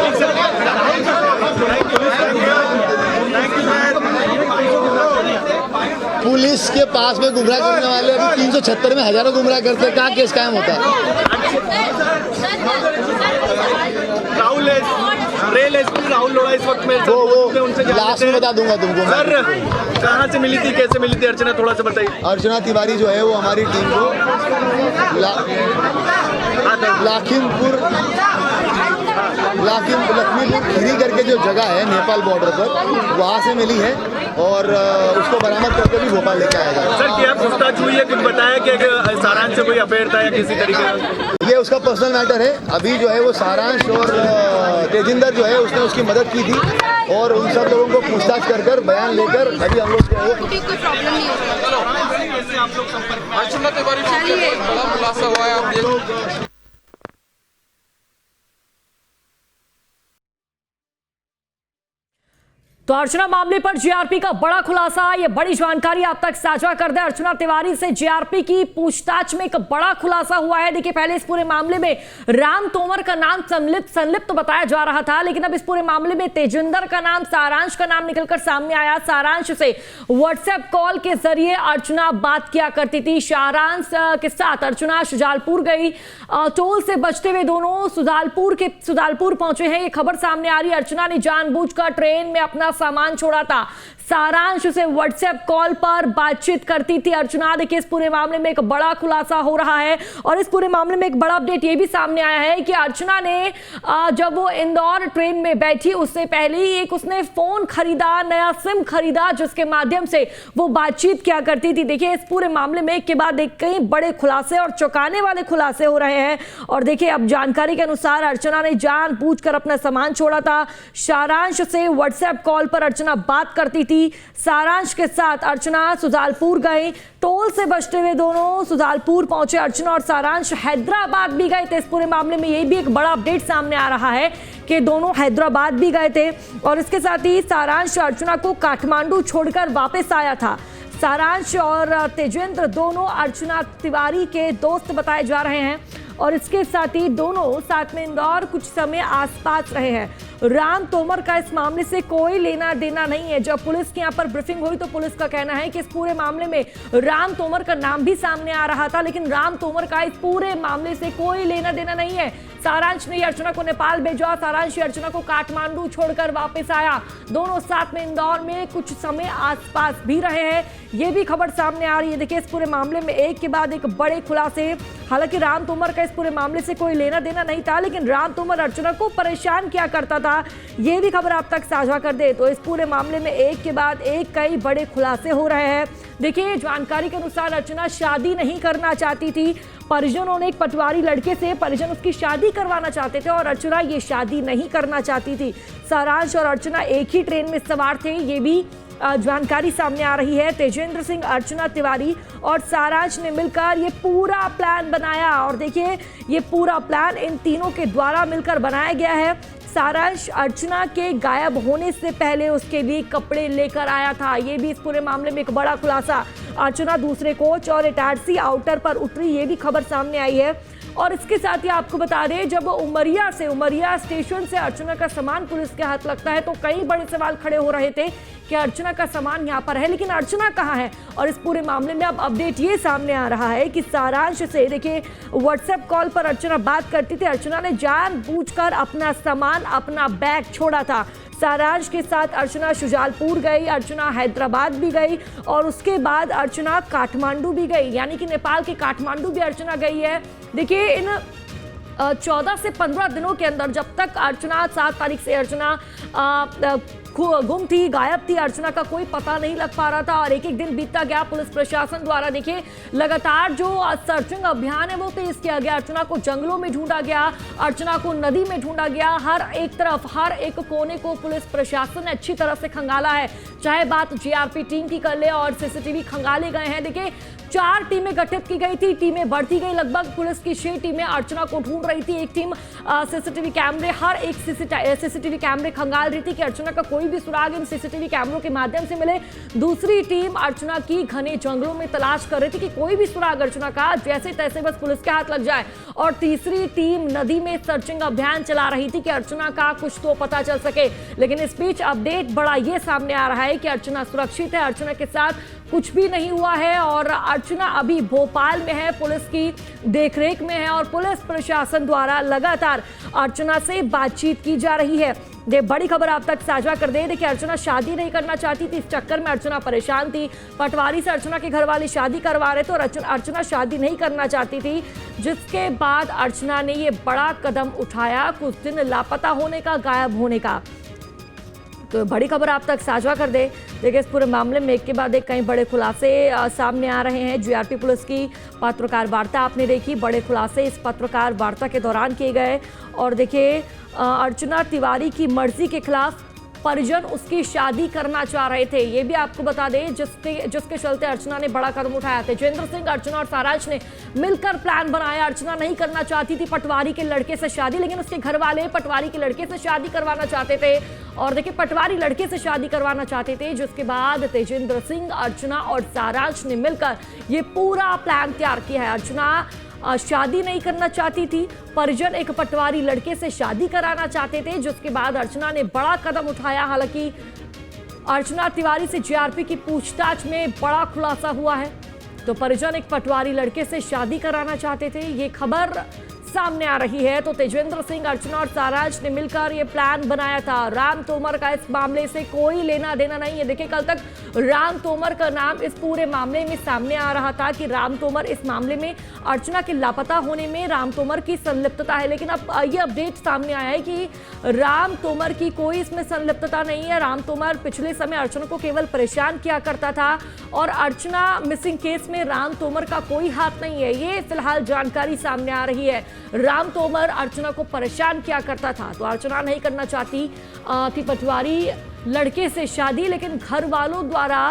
पुलिस के पास में गुमराह करने वाले अभी 376 में हजारों गुमराह करते हैं, कहाँ केस कायम होता है। राहुल लोढ़ा इस वक्त में वो लास्ट में बता दूंगा तुमको। सर, कहाँ से मिली थी, कैसे मिली थी अर्चना, थोड़ा सा बताइए। अर्चना तिवारी जो है वो हमारी टीम को लखीमपुर खीरी करके जो जगह है नेपाल बॉर्डर पर, वहाँ से मिली है, और उसको बरामद करके भी भोपाल लेके आया जाएगा। सर, क्या पूछताछ हुई है? कुछ बताया कि सारांश से कोई अफेयर था या किसी तरीके का? ये उसका पर्सनल मैटर है। अभी जो है वो सारांश और तेजिंदर जो है उसने उसकी मदद की थी, और उन सब लोगों को पूछताछ कर बयान लेकर अभी हम लोग कोई प्रॉब्लम नहीं होगा। तो अर्चना मामले पर जीआरपी का बड़ा खुलासा, ये बड़ी जानकारी आप तक साझा कर दे। अर्चना तिवारी से जीआरपी की पूछताछ में एक बड़ा खुलासा हुआ है। देखिए, पहले इस पूरे मामले में राम तोमर का नाम संलिप्त तो बताया जा रहा था, लेकिन अब इस पूरे मामले में तेजिंदर का नाम, सारांश का नाम निकलकर सामने आया। सारांश से व्हाट्सएप कॉल के जरिए अर्चना बात किया करती थी। सारांश के साथ अर्चना शुजालपुर गई, टोल से बचते हुए दोनों सुजालपुर पहुंचे हैं, ये खबर सामने आ रही है। अर्चना ने जानबूझकर ट्रेन में अपना सामान छोड़ा था। सारांश से व्हाट्सएप कॉल पर बातचीत करती थी अर्चना। देखिए, इस पूरे मामले में एक बड़ा खुलासा हो रहा है और इस पूरे मामले में एक बड़ा अपडेट ये भी सामने आया है कि अर्चना ने जब वो इंदौर ट्रेन में बैठी उससे पहले ही एक उसने फोन खरीदा, नया सिम खरीदा, जिसके माध्यम से वो बातचीत किया करती थी। देखिए, इस पूरे मामले में एक के बाद एक कई बड़े खुलासे और चौंकाने वाले खुलासे हो रहे हैं। और देखिए, अब जानकारी के अनुसार अर्चना ने जानबूझकर अपना सामान छोड़ा था। सारांश से व्हाट्सएप कॉल पर अर्चना बात करती थी। सारांश के साथ अर्चना सुजालपुर गई, टोल से बचते हुए दोनों सुजालपुर पहुंचे। अर्चना और सारांश हैदराबाद भी गए थे। इस पूरे मामले में ये भी एक बड़ा अपडेट सामने आ रहा है कि दोनों हैदराबाद भी गए थे और इसके साथ ही सारांश अर्चना को काठमांडू छोड़कर वापस आया था। सारांश और तेजेंद्र दोनों अर्चना तिवारी के दोस्त बताए जा रहे हैं और इसके साथ ही दोनों साथ में इंदौर कुछ समय आसपास रहे हैं। राम तोमर का इस मामले से कोई लेना देना नहीं है। जब पुलिस की यहाँ पर ब्रीफिंग हुई तो पुलिस का कहना है कि इस पूरे मामले में राम तोमर का नाम भी सामने आ रहा था, लेकिन राम तोमर का इस पूरे मामले से कोई लेना देना नहीं है। सारांश ने अर्चना को नेपाल भेजा, सारांश अर्चना को काठमांडू छोड़कर वापस आया। दोनों साथ में इंदौर में कुछ समय आसपास भी रहे हैं, ये भी खबर सामने आ रही है। देखिए, इस पूरे मामले में एक के बाद एक बड़े खुलासे। हालांकि राम तोमर का इस पूरे मामले से कोई लेना देना नहीं था, लेकिन राम तोमर अर्चना को परेशान किया करता था, ये भी खबर आप तक साझा कर दे। तो इस पूरे मामले में एक के बाद एक कई बड़े खुलासे हो रहे हैं। देखिए, जानकारी के अनुसार अर्चना शादी नहीं करना चाहती थी। परिजनों ने एक पटवारी लड़के से परिजन उसकी शादी करवाना चाहते थे और अर्चना ये शादी नहीं करना चाहती थी। सारांश और अर्चना एक ही ट्रेन में सवार थे, ये भी जानकारी सामने आ रही है। तेजेंद्र सिंह, अर्चना तिवारी और सारांश ने मिलकर ये पूरा प्लान बनाया और देखिए, ये पूरा प्लान इन तीनों के द्वारा मिलकर बनाया गया है। सारांश अर्चना के गायब होने से पहले उसके लिए कपड़े लेकर आया था, ये भी इस पूरे मामले में एक बड़ा खुलासा। अर्चना दूसरे कोच और इटारसी आउटर पर उतरी, ये भी खबर सामने आई है। और इसके साथ ही आपको बता दें, जब उमरिया स्टेशन से अर्चना का सामान पुलिस के हाथ लगता है तो कई बड़े सवाल खड़े हो रहे थे कि अर्चना का सामान यहाँ पर है, लेकिन अर्चना कहाँ है। और इस पूरे मामले में अब अपडेट ये सामने आ रहा है कि सारांश से देखिए व्हाट्सएप कॉल पर अर्चना बात करती थी। अर्चना ने जानबूझकर अपना सामान, अपना बैग छोड़ा था। सारांश के साथ अर्चना शुजालपुर गई, अर्चना हैदराबाद भी गई और उसके बाद अर्चना काठमांडू भी गई, यानी कि नेपाल के काठमांडू भी अर्चना गई है। देखिए, इन 14 से 15 दिनों के अंदर, जब तक अर्चना 7 तारीख से अर्चना गुम थी, गायब थी, अर्चना का कोई पता नहीं लग पा रहा था और एक एक दिन बीतता गया। पुलिस प्रशासन द्वारा देखिए लगातार जो सर्चिंग अभियान है वो तेज किया गया। अर्चना को जंगलों में ढूंढा गया, अर्चना को नदी में ढूंढा गया, हर एक तरफ, हर एक कोने को पुलिस प्रशासन ने अच्छी तरह से खंगाला है। चाहे बात जीआरपी टीम की कर ले और सीसीटीवी खंगाले गए हैं। देखिए, 4 टीमें गठित की गई थी, टीमें बढ़ती गई। लगभग पुलिस की 6 टीमें अर्चना को ढूंढ रही थी। एक टीम सीसीटीवी कैमरे, हर एक सीसीटीवी कैमरे खंगाल रही थी कि अर्चना का कोई भी सुराग इन सीसीटीवी कैमरों के माध्यम से मिले। दूसरी टीम अर्चना की घने जंगलों में तलाश कर रही थी कि कोई भी सुराग अर्चना का जैसे तैसे बस पुलिस के हाथ लग जाए। और तीसरी टीम नदी में सर्चिंग अभियान चला रही थी कि अर्चना का कुछ तो पता चल सके। लेकिन इस बीच अपडेट बड़ा ये सामने आ रहा है कि अर्चना सुरक्षित है, अर्चना के साथ कुछ भी नहीं हुआ है और अर्चना अभी भोपाल में है, पुलिस की देखरेख में है और पुलिस प्रशासन द्वारा लगातार अर्चना से बातचीत की जा रही है। ये बड़ी खबर आप तक साझा कर दे। देखिए, अर्चना शादी नहीं करना चाहती थी, इस चक्कर में अर्चना परेशान थी। पटवारी से अर्चना के घर वाले शादी करवा रहे थे और अर्चना शादी नहीं करना चाहती थी, जिसके बाद अर्चना ने ये बड़ा कदम उठाया, कुछ दिन लापता होने का, गायब होने का। तो बड़ी खबर आप तक साझा कर दे। देखिए, इस पूरे मामले में एक के बाद एक कई बड़े खुलासे सामने आ रहे हैं। जीआरपी पुलिस की पत्रकार वार्ता आपने देखी, बड़े खुलासे इस पत्रकार वार्ता के दौरान किए गए। और देखिए, अर्चना तिवारी की मर्जी के खिलाफ परिजन उसकी शादी करना चाह रहे थे। ये भी आपको बता दें जिसके चलते अर्चना ने बड़ा कदम उठाया। तेजेंद्र सिंह, अर्चना और सारांश ने मिलकर प्लान बनाया। अर्चना नहीं करना चाहती थी पटवारी के लड़के से शादी, लेकिन उसके घर वाले पटवारी के लड़के से शादी करवाना चाहते थे। और देखिए, पटवारी लड़के से शादी करवाना चाहते थे, जिसके बाद तेजेंद्र सिंह, अर्चना और सारांश ने मिलकर ये पूरा प्लान तैयार किया है। अर्चना शादी नहीं करना चाहती थी, परिजन एक पटवारी लड़के से शादी कराना चाहते थे, जिसके बाद अर्चना ने बड़ा कदम उठाया। हालांकि अर्चना तिवारी से जीआरपी की पूछताछ में बड़ा खुलासा हुआ है। तो परिजन एक पटवारी लड़के से शादी कराना चाहते थे, ये खबर सामने आ रही है। तो तेजेंद्र सिंह, अर्चना और सारांश ने मिलकर ये प्लान बनाया था। राम तोमर का इस मामले से कोई लेना देना नहीं है। देखिए, कल तक राम तोमर का नाम इस पूरे मामले में सामने आ रहा था कि राम तोमर इस मामले में अर्चना के लापता होने में राम तोमर की संलिप्तता है, लेकिन अब ये अपडेट सामने आया है कि राम तोमर की कोई इसमें संलिप्तता नहीं है। राम तोमर पिछले समय अर्चना को केवल परेशान किया करता था और अर्चना मिसिंग केस में राम तोमर का कोई हाथ नहीं है। ये फिलहाल जानकारी सामने आ रही है। राम तोमर अर्चना को परेशान किया करता था, तो अर्चना नहीं करना चाहती थी पटवारी लड़के से शादी, लेकिन घर वालों द्वारा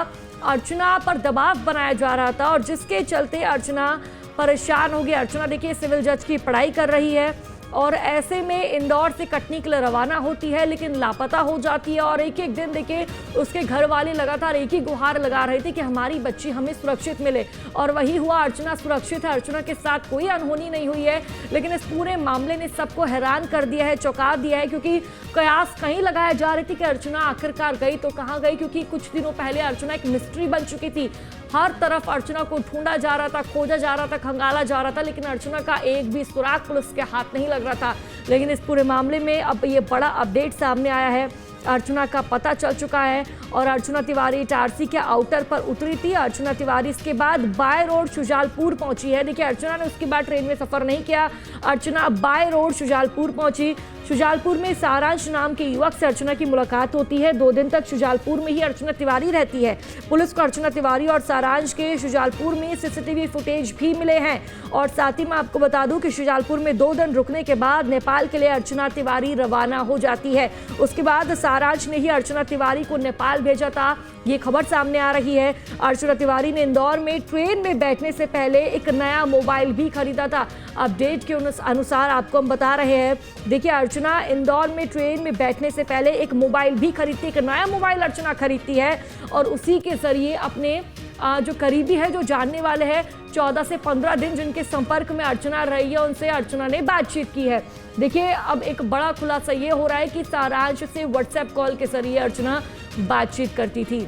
अर्चना पर दबाव बनाया जा रहा था और जिसके चलते अर्चना परेशान हो गई। अर्चना देखिए सिविल जज की पढ़ाई कर रही है और ऐसे में इंदौर से कटनी के लिए रवाना होती है, लेकिन लापता हो जाती है। और एक एक दिन देखिए उसके घर वाले लगातार एक ही गुहार लगा रहे थे कि हमारी बच्ची हमें सुरक्षित मिले, और वही हुआ। अर्चना सुरक्षित है, अर्चना के साथ कोई अनहोनी नहीं हुई है, लेकिन इस पूरे मामले ने सबको हैरान कर दिया है, चौंका दिया है, क्योंकि कयास कहीं लगाया जा रही थी कि अर्चना आखिरकार गई तो कहाँ गई, क्योंकि कुछ दिनों पहले अर्चना एक मिस्ट्री बन चुकी थी। हर तरफ अर्चना को ढूंढा जा रहा था, खोजा जा रहा था, खंगाला जा रहा था, लेकिन अर्चना का एक भी सुराग पुलिस के हाथ नहीं लग रहा था। लेकिन इस पूरे मामले में अब ये बड़ा अपडेट सामने आया है। अर्चना का पता चल चुका है और अर्चना तिवारी इटारसी के आउटर पर उतरी थी। अर्चना तिवारी इसके बाद बाय रोड शुजालपुर पहुंची है। देखिए, अर्चना ने उसके बाद ट्रेन में सफर नहीं किया, अर्चना बाय रोड शुजालपुर पहुंची। शुजालपुर में सारांश नाम के युवक से अर्चना की मुलाकात होती है। 2 दिन तक शुजालपुर में ही अर्चना तिवारी रहती है। पुलिस को अर्चना तिवारी और सारांश के शुजालपुर में सीसीटीवी फुटेज भी मिले हैं। और साथ ही मैं आपको बता दूं कि शुजालपुर में 2 दिन रुकने के बाद नेपाल के लिए अर्चना तिवारी रवाना हो जाती है। उसके बाद सारांश ने ही अर्चना तिवारी को नेपाल भेजा था, ये खबर सामने आ रही है। अर्चना तिवारी ने इंदौर में ट्रेन में बैठने से पहले एक नया मोबाइल भी खरीदा था। अपडेट के अनुसार आपको हम बता रहे हैं, देखिए अर्चना इंदौर में ट्रेन में बैठने से पहले एक मोबाइल भी खरीदती है, एक नया मोबाइल अर्चना खरीदती है और उसी के जरिए अपने जो करीबी है, जो जानने वाले हैं, 14 से 15 दिन जिनके संपर्क में अर्चना रही है, उनसे अर्चना ने बातचीत की है। देखिए, अब एक बड़ा खुलासा ये हो रहा है कि सारांश से व्हाट्सएप कॉल के जरिए अर्चना बातचीत करती थी।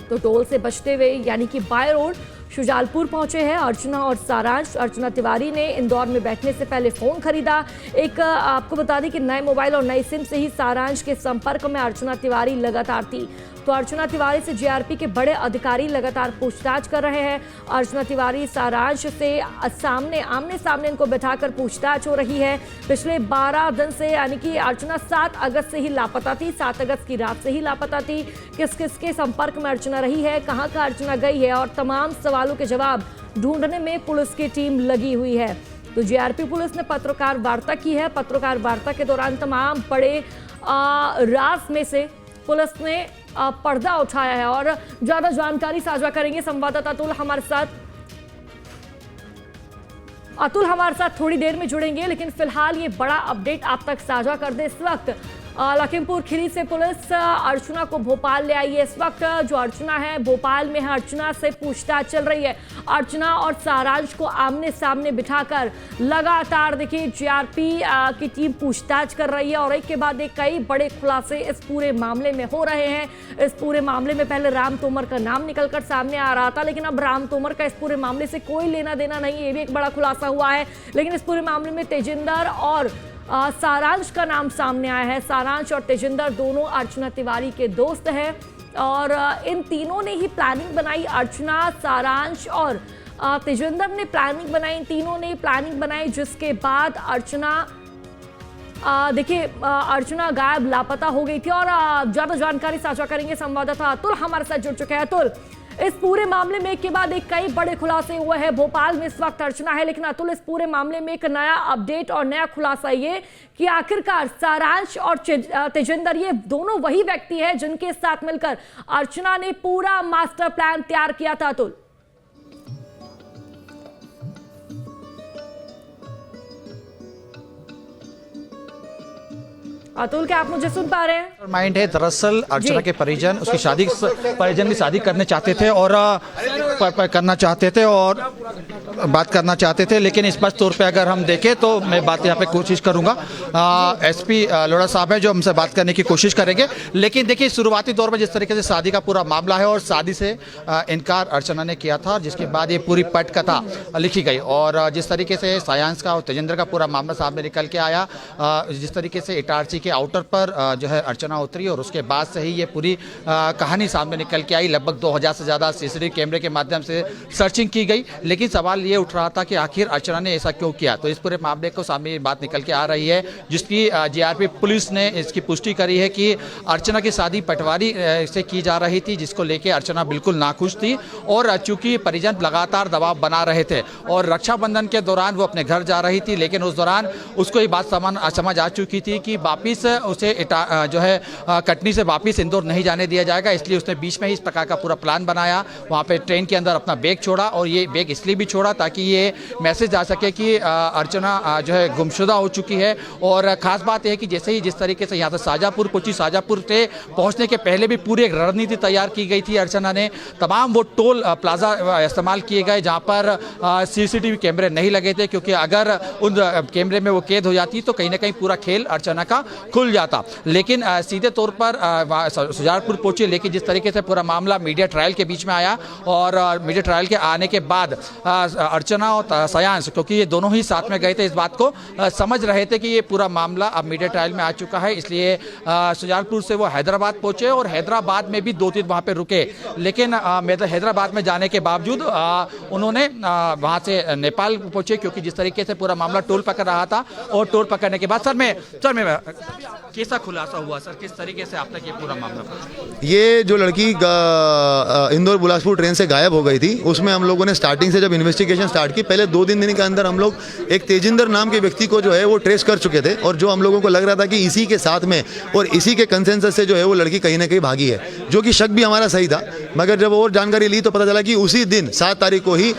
तो टोल से बचते हुए यानी कि बाय रोड शुजालपुर पहुंचे हैं अर्चना और सारांश। अर्चना तिवारी ने इंदौर में बैठने से पहले फ़ोन खरीदा। एक आपको बता दें कि नए मोबाइल और नई सिम से ही सारांश के संपर्क में अर्चना तिवारी लगातार थी। तो अर्चना तिवारी से जीआरपी के बड़े अधिकारी लगातार पूछताछ कर रहे हैं। अर्चना तिवारी सारांश से आमने सामने इनको बैठाकर पूछताछ हो रही है। पिछले 12 दिन से यानी कि अर्चना 7 अगस्त से ही लापता थी, 7 अगस्त की रात से ही लापता थी। किस किस के संपर्क में अर्चना रही है, कहाँ कहाँ अर्चना गई है, और तमाम सवालों के जवाब ढूंढने में पुलिस की टीम लगी हुई है। तो जीआरपी पुलिस ने पत्रकार वार्ता की है। पत्रकार वार्ता के दौरान तमाम बड़े राज में से पुलिस ने पर्दा उठाया है और ज्यादा जानकारी साझा करेंगे संवाददाता अतुल हमारे साथ थोड़ी देर में जुड़ेंगे, लेकिन फिलहाल ये बड़ा अपडेट आप तक साझा कर दे। इस वक्त लखीमपुर खीरी से पुलिस अर्चना को भोपाल ले आई है। इस वक्त जो अर्चना है भोपाल में है, अर्चना से पूछताछ चल रही है। अर्चना और सारांश को आमने सामने बिठाकर लगातार देखिए जीआरपी की टीम पूछताछ कर रही है और एक के बाद एक कई बड़े खुलासे इस पूरे मामले में हो रहे हैं। इस पूरे मामले में पहले राम तोमर का नाम निकलकर सामने आ रहा था, लेकिन अब राम तोमर का इस पूरे मामले से कोई लेना देना नहीं है, ये भी एक बड़ा खुलासा हुआ है। लेकिन इस पूरे मामले में तेजिंदर और सारांश का नाम सामने आया है। सारांश और तेजिंदर दोनों अर्चना तिवारी के दोस्त हैं और इन तीनों ने ही प्लानिंग बनाई। अर्चना, सारांश और तेजिंदर ने प्लानिंग बनाई, इन तीनों ने प्लानिंग बनाई, जिसके बाद अर्चना देखिए अर्चना गायब लापता हो गई थी। और ज्यादा जानकारी साझा करेंगे संवाददाता अतुल हमारे साथ जुड़ चुके हैं। अतुल, इस पूरे मामले में एक के बाद एक कई बड़े खुलासे हुए हैं। भोपाल में इस वक्त अर्चना है, लेकिन अतुल इस पूरे मामले में एक नया अपडेट और नया खुलासा ये कि आखिरकार सारांश और तेजिंदर ये दोनों वही व्यक्ति है जिनके साथ मिलकर अर्चना ने पूरा मास्टर प्लान तैयार किया था। अतुल, अतुल क्या आप मुझे सुन पा रहे हैं? माइंड है दरअसल अर्चना के परिजन उसकी शादी परिजन की शादी करने चाहते थे और करना चाहते थे और बात करना चाहते थे, लेकिन स्पष्ट तौर पे अगर हम देखें तो मैं बात यहाँ पे कोशिश करूँगा। एसपी लोढ़ा साहब हैं जो हमसे बात करने की कोशिश करेंगे, लेकिन देखिए शुरुआती दौर में जिस तरीके से शादी का पूरा मामला है और शादी से इनकार अर्चना ने किया था, जिसके बाद ये पूरी पटकथा लिखी गई और जिस तरीके से सायांश का और तेजिंदर का पूरा मामला सामने निकल के आया, जिस तरीके से इटारसी के आउटर पर जो है अर्चना उतरी और उसके बाद से ही ये पूरी कहानी सामने निकल के आई। लगभग 2000 से ज़्यादा सीसीटीवी कैमरे के माध्यम से सर्चिंग की गई, लेकिन सवाल ये उठ रहा था कि आखिर अर्चना ने ऐसा क्यों किया। तो इस पूरे मामले को सामने ये बात निकल के आ रही है, जिसकी जीआरपी पुलिस ने इसकी पुष्टि करी है कि अर्चना की शादी पटवारी से की जा रही थी, जिसको लेके अर्चना बिल्कुल नाखुश थी और चूंकि परिजन लगातार दबाव बना रहे थे और रक्षाबंधन के दौरान वो अपने घर जा रही थी, लेकिन उस दौरान उसको ये बात समझ आ चुकी थी कि वापिस उसे जो है कटनी से वापिस इंदौर नहीं जाने दिया जाएगा, इसलिए उसने बीच में ही इस प्रकार का पूरा प्लान बनाया। वहाँ पे ट्रेन के अंदर अपना बैग छोड़ा और ये बैग इसलिए भी छोड़ा ताकि ये मैसेज आ सके कि अर्चना जो है गुमशुदा हो चुकी है। और ख़ास बात यह है कि जैसे ही जिस तरीके से यहाँ से शाजापुर पहुंची, शाजापुर से पहुँचने के पहले भी पूरी एक रणनीति तैयार की गई थी। अर्चना ने तमाम वो टोल प्लाजा इस्तेमाल किए गए जहाँ पर सीसीटीवी कैमरे नहीं लगे थे, क्योंकि अगर उन कैमरे में वो कैद हो जाती तो कहीं ना कहीं पूरा खेल अर्चना का खुल जाता। लेकिन सीधे तौर पर शुजालपुर पहुंचे, लेकिन जिस तरीके से पूरा मामला मीडिया ट्रायल के बीच में आया और मीडिया ट्रायल के आने के बाद अर्चना और सायांश, क्योंकि ये दोनों ही साथ में गए थे, इस बात को समझ रहे थे कि ये पूरा मामला अब मीडिया ट्रायल में आ चुका है, इसलिए शुजालपुर से वो हैदराबाद पहुंचे और हैदराबाद में भी 2-3 वहाँ पे रुके। लेकिन हैदराबाद में जाने के बावजूद उन्होंने वहाँ से नेपाल पहुंचे, क्योंकि जिस तरीके से पूरा मामला टोल पकड़ रहा था और टोल पकड़ने के बाद सर में कैसा खुलासा हुआ सर, किस तरीके से आप तक ये पूरा मामला पहुंचा? ये जो लड़की इंदौर बिलासपुर ट्रेन से गायब हो गई थी, उसमें हम लोगों ने स्टार्टिंग से जब इन्वेस्टिगेशन स्टार्ट की, पहले 2-3 दिन के अंदर हम लोग एक तेजिंदर नाम के व्यक्ति को जो है वो ट्रेस कर चुके थे और जो हम लोगों को लग रहा था कि इसी के साथ में और इसी के कंसेंसस से जो है वो लड़की कहीं ना कहीं भागी है, जो कि शक भी हमारा सही था। मगर जब और जानकारी ली तो पता चला कि उसी दिन 7 तारीख को ही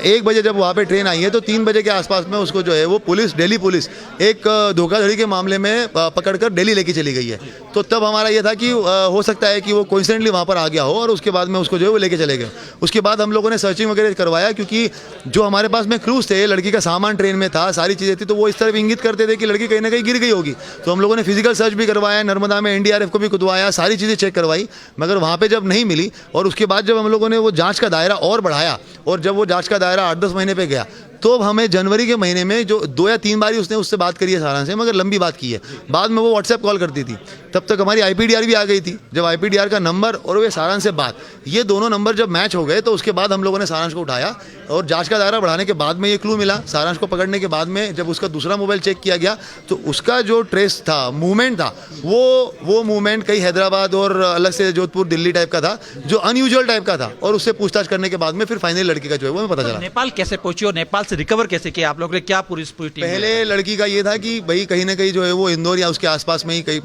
1 बजे जब वहाँ पे ट्रेन आई है तो 3 बजे के आसपास में उसको जो है वो पुलिस, दिल्ली पुलिस एक धोखाधड़ी के मामले में पकड़कर दिल्ली लेके चली गई है। तो तब हमारा ये था कि हो सकता है कि वो कोइंसिडेंटली वहाँ पर आ गया हो और उसके बाद में उसको जो है वो लेके चले गए। उसके बाद हम लोगों ने सर्चिंग वगैरह करवाया, क्योंकि जो हमारे पास में क्लूज थे, लड़की का सामान ट्रेन में था, सारी चीज़ें थी, तो वो इस तरफ इंगित करते थे कि लड़की कहीं ना कहीं गिर गई होगी। तो हम लोगों ने फिजिकल सर्च भी करवाया, नर्मदा में एनडीआरएफ को भी कुदवाया, सारी चीज़ें चेक करवाई, मगर वहाँ पे जब नहीं मिली और उसके बाद जब हम लोगों ने वो जांच का दायरा और बढ़ाया और जब वो जांच का दायरा 8-10 महीने पे गया, तो हमें जनवरी के महीने में जो 2 या 3 बार उसने उससे बात करी है सारांश से, मगर लंबी बात की है। बाद में वो व्हाट्सएप कॉल करती थी, तब तक हमारी आईपीडीआर भी आ गई थी। जब आईपीडीआर का नंबर और वे सारांश से बात, ये दोनों नंबर जब मैच हो गए तो उसके बाद हम लोगों ने सारांश को उठाया और जांच का दायरा बढ़ाने के बाद में ये क्लू मिला। सारांश को पकड़ने के बाद में जब उसका दूसरा मोबाइल चेक किया गया तो उसका जो ट्रेस था, मूवमेंट था, वो मूवमेंट कहीं हैदराबाद और अलग से जोधपुर दिल्ली टाइप का था, जो अनयूजुअल टाइप का था। और उससे पूछताछ करने के बाद में फिर फाइनली लड़की का जो है वो हमें पता चला। नेपाल कैसे पहुंची और नेपाल से रिकवर कैसे किया आप लोगों ने, क्या पूरी टीम? पहले लड़की का ये था कि भाई कहीं ना कहीं जो है वो इंदौर या उसके आसपास में ही कहीं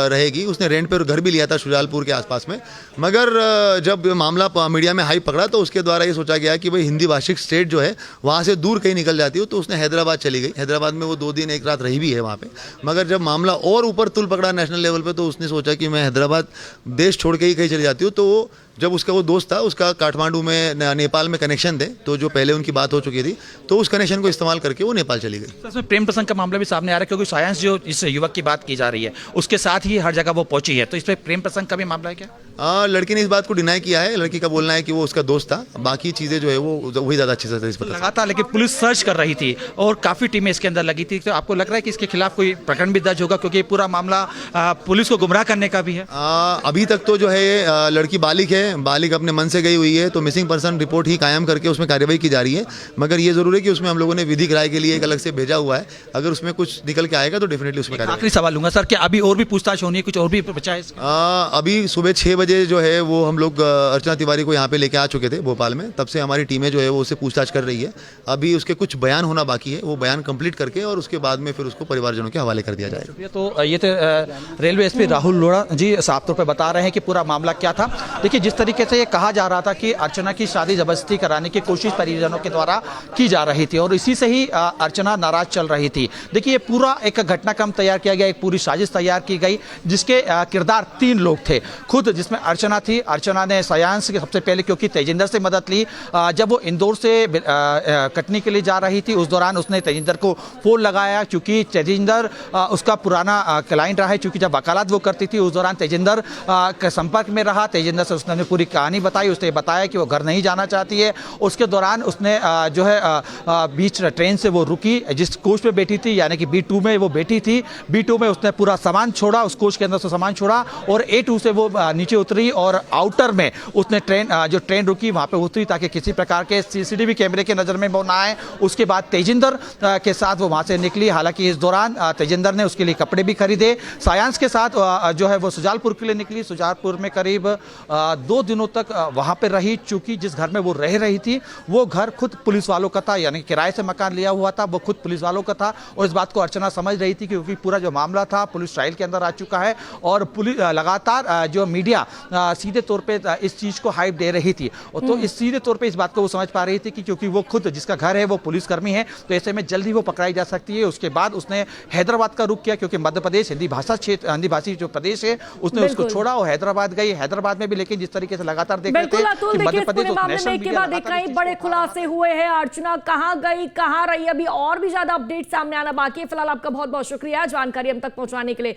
रहेगी। उसने रेंट पे घर भी लिया था शुजालपुर के आसपास में, मगर जब मामला मीडिया में हाई पकड़ा तो उसके द्वारा ये सोचा गया कि भाई हिंदी भाषिक स्टेट जो है वहाँ से दूर कहीं निकल जाती हो, तो उसने हैदराबाद चली गई। हैदराबाद में वो 2 दिन 1 रात रही भी है वहाँ पे। मगर जब मामला और ऊपर तुल पकड़ा नेशनल लेवल पे, तो उसने सोचा कि मैं हैदराबाद देश छोड़ के ही कहीं चली जाती हूँ। तो जब उसका वो दोस्त था, उसका काठमांडू में नेपाल में कनेक्शन थे, तो जो पहले उनकी बात हो चुकी थी, तो उस कनेक्शन को इस्तेमाल करके वो नेपाल चली गई। इसमें प्रेम प्रसंग का मामला भी सामने आ रहा है, क्योंकि सायांश जो इस युवक की बात की जा रही है उसके साथ ही हर जगह वो पहुंची है, तो इसमें प्रेम प्रसंग का भी मामला है क्या? लड़की ने इस बात को डिनाई किया है। लड़की का बोलना है कि वो उसका दोस्त था, बाकी चीज़ें जो है वो वही ज़्यादा अच्छे से पता लगातार। लेकिन पुलिस सर्च कर रही थी और काफ़ी टीमें इसके अंदर लगी थी, तो आपको लग रहा है कि इसके खिलाफ कोई प्रकरण भी दर्ज होगा, क्योंकि पूरा मामला पुलिस को गुमराह करने का भी है? अभी तक तो जो है लड़की बालिग है, बालिग अपने मन से गई हुई है तो मिसिंग पर्सन रिपोर्ट ही कायम करके उसमें कार्रवाई की जा रही है। मगर ये जरूर है कि उसमें हम लोगों ने विधिक राय के लिए एक अलग से भेजा हुआ है। अगर उसमें कुछ निकल के आएगा तो डेफिनेटली उसमें कार्रवाई। आखिरी सवाल लूंगा सर कि अभी और भी पूछताछ होनी है, कुछ और भी बचा है? अभी सुबह 6 बजे जो है वो हम लोग अर्चना तिवारी को यहाँ पे लेके आ चुके थे भोपाल में। तब से हमारी टीमें जो है वो उससे पूछताछ कर रही है। अभी उसके कुछ बयान होना बाकी है, वो बयान कंप्लीट करके और उसके बाद में फिर उसको परिवारजनों के हवाले कर दिया जाएगा। तो ये थे रेलवे एसपी राहुल लोढ़ा जी साफ तौर पे बता रहे हैं कि पूरा मामला क्या था। देखिए जिस तरीके से ये कहा जा रहा था कि अर्चना की शादी जबरदस्ती कराने की कोशिश परिजनों के द्वारा की जा रही थी और इसी से ही अर्चना नाराज चल रही थी। देखिए ये पूरा एक घटनाक्रम तैयार किया गया, एक पूरी साजिश तैयार की गई जिसके किरदार 3 लोग थे खुद, जिसमें अर्चना थी। अर्चना ने सायांश के सबसे पहले क्योंकि तेजिंदर से मदद ली, जब वो इंदौर से कटनी के लिए जा रही थी उस दौरान उसने तेजिंदर को फोन लगाया क्योंकि तेजिंदर उसका पुराना क्लाइंट रहा है। क्योंकि जब वकालत वो करती थी उस दौरान तेजिंदर के संपर्क में रहा। तेजिंदर से उसने पूरी कहानी बताई, उसने बताया कि वो घर नहीं जाना चाहती है। उसके दौरान उसने जो है बीच ट्रेन से वो रुकी, जिस कोच पे बैठी थी यानी कि B2 में वो बैठी थी। B2 में उसने पूरा सामान छोड़ा, उस कोच के अंदर से सामान छोड़ा और A2 से वो नीचे उतरी और आउटर में उसने जो ट्रेन रुकी वहां पे उतरी ताकि किसी प्रकार के CCTV कैमरे के नजर में वो ना आए। उसके बाद तेजिंदर के साथ वो वहां से निकली। हालांकि इस दौरान तेजिंदर ने उसके लिए कपड़े भी खरीदे। सायांश के साथ जो है वो सुजालपुर के लिए निकली। सुजालपुर में करीब 2 दिनों तक वहां पे रही। चूंकि जिस घर में वो रह रही थी वो घर खुद पुलिस वालों का था, यानी किराए से मकान लिया हुआ था, वो खुद पुलिस वालों का था। और इस बात को अर्चना समझ रही थी क्योंकि पूरा जो मामला था पुलिस ट्रायल के अंदर आ चुका है और पुलिस लगातार जो मीडिया सीधे तौर पे इस चीज को हाइप दे रही थी। तो इस सीधे तौर पे इस बात को वो समझ पा रही थी कि क्योंकि वो खुद जिसका घर है वो पुलिसकर्मी है तो ऐसे में जल्दी वो पकड़ाई जा सकती है। उसके बाद उसने हैदराबाद का रुख किया क्योंकि मध्य प्रदेश हिंदी भाषी जो प्रदेश है उसने उसको छोड़ा और हैदराबाद गई। हैदराबाद में भी लेकिन जिस तरीके से लगातार देख रहे थे कि मध्य प्रदेश बड़े खुलासे हुए हैं। अर्चना कहां गई, कहां रही, अभी और भी ज्यादा अपडेट सामने आना बाकी है। फिलहाल आपका बहुत बहुत शुक्रिया जानकारी हम तक पहुंचाने के लिए।